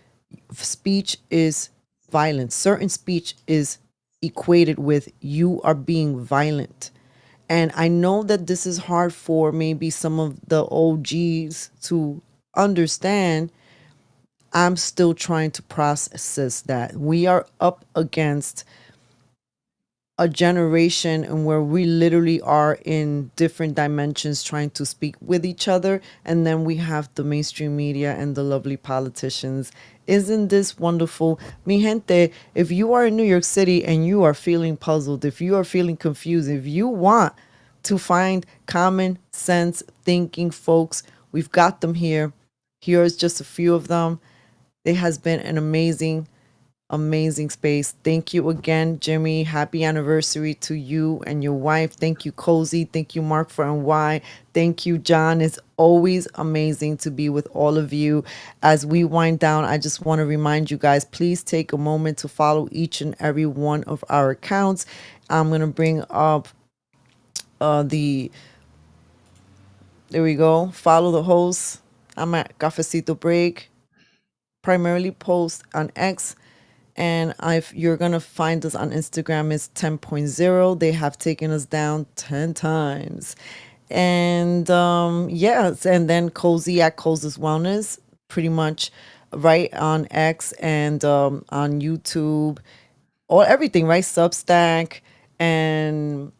speech is violence. Certain speech is equated with you are being violent. And I know that this is hard for maybe some of the OGs to understand. I'm still trying to process that. We are up against a generation and where we literally are in different dimensions trying to speak with each other, and then we have the mainstream media and the lovely politicians. Isn't this wonderful? Mi gente, if you are in New York City and you are feeling puzzled, if you are feeling confused, if you want to find common sense thinking folks, we've got them here. Here is just a few of them. It has been an amazing amazing space. Thank you again, Jimmy. Happy anniversary to you and your wife. Thank you, Kozi. Thank you, Mark for NY. Thank you, John. It's always amazing to be with all of you. As we wind down, I just want to remind you guys, please take a moment to follow each and every one of our accounts. I'm going to bring up there we go. Follow the hosts. I'm at Cafecito Break. Primarily post on X. And if you're going to find us on Instagram, it's 10.0. They have taken us down 10 times. And yes, and then Kozi at Kozi's Wellness, pretty much right on X and on YouTube, or everything, right? Substack and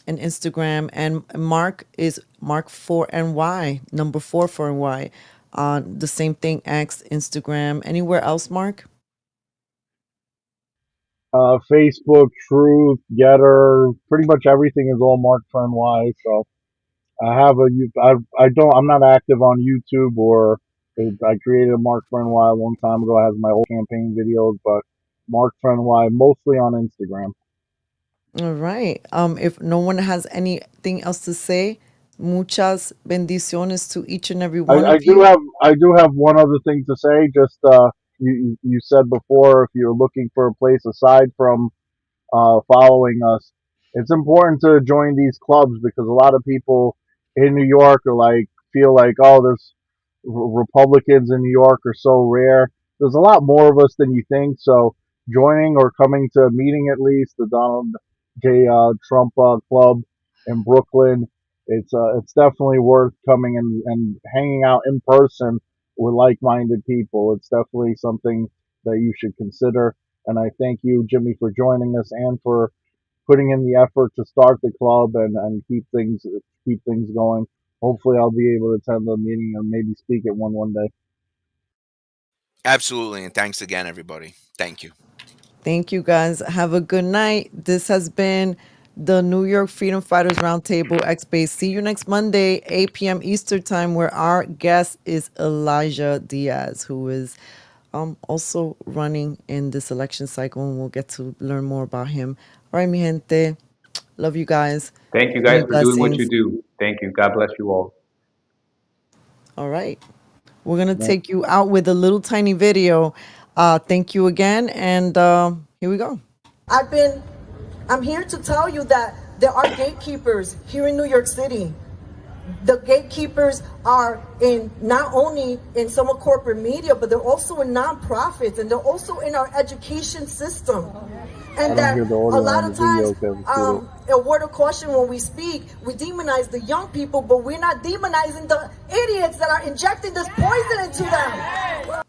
Instagram. And Mark is Mark 4NY, number 4 for NY. On the same thing, X, Instagram. Anywhere else, Mark? Facebook, Truth, Getter, pretty much everything is all Mark for NY. So I have I'm not active on YouTube, or I created a Mark for NY a long time ago. It has my old campaign videos, but Mark for NY mostly on Instagram. All right. If no one has anything else to say, muchas bendiciones to each and every one of you. I do have one other thing to say. Just you said before, if you're looking for a place aside from following us, it's important to join these clubs, because a lot of people in New York are feel like, oh, there's Republicans in New York are so rare. There's a lot more of us than you think. So joining or coming to a meeting, at least the Donald J. Trump Club in Brooklyn, it's definitely worth coming and hanging out in person with like-minded people. It's definitely something that you should consider. And I thank you, Jimmy, for joining us and for putting in the effort to start the club and keep things going. Hopefully, I'll be able to attend the meeting and maybe speak at one day. Absolutely. And thanks again, everybody. Thank you. Thank you, guys. Have a good night. This has been the New York Freedom Fighters Roundtable XSpace. See you next Monday, 8 p.m. Eastern Time, where our guest is Elijah Diaz, who is also running in this election cycle, and we'll get to learn more about him. All right, mi gente. Love you guys. Thank you guys Many for doing what you blessings. do. Thank you. God bless you all. All right. We're going to take you out with a little tiny video. Thank you again. And here we go. I'm here to tell you that there are gatekeepers here in New York City. The gatekeepers are in not only in some of corporate media, but they're also in nonprofits, and they're also in our education system. And that a lot of times, a word of caution when we speak, we demonize the young people, but we're not demonizing the idiots that are injecting this poison into them.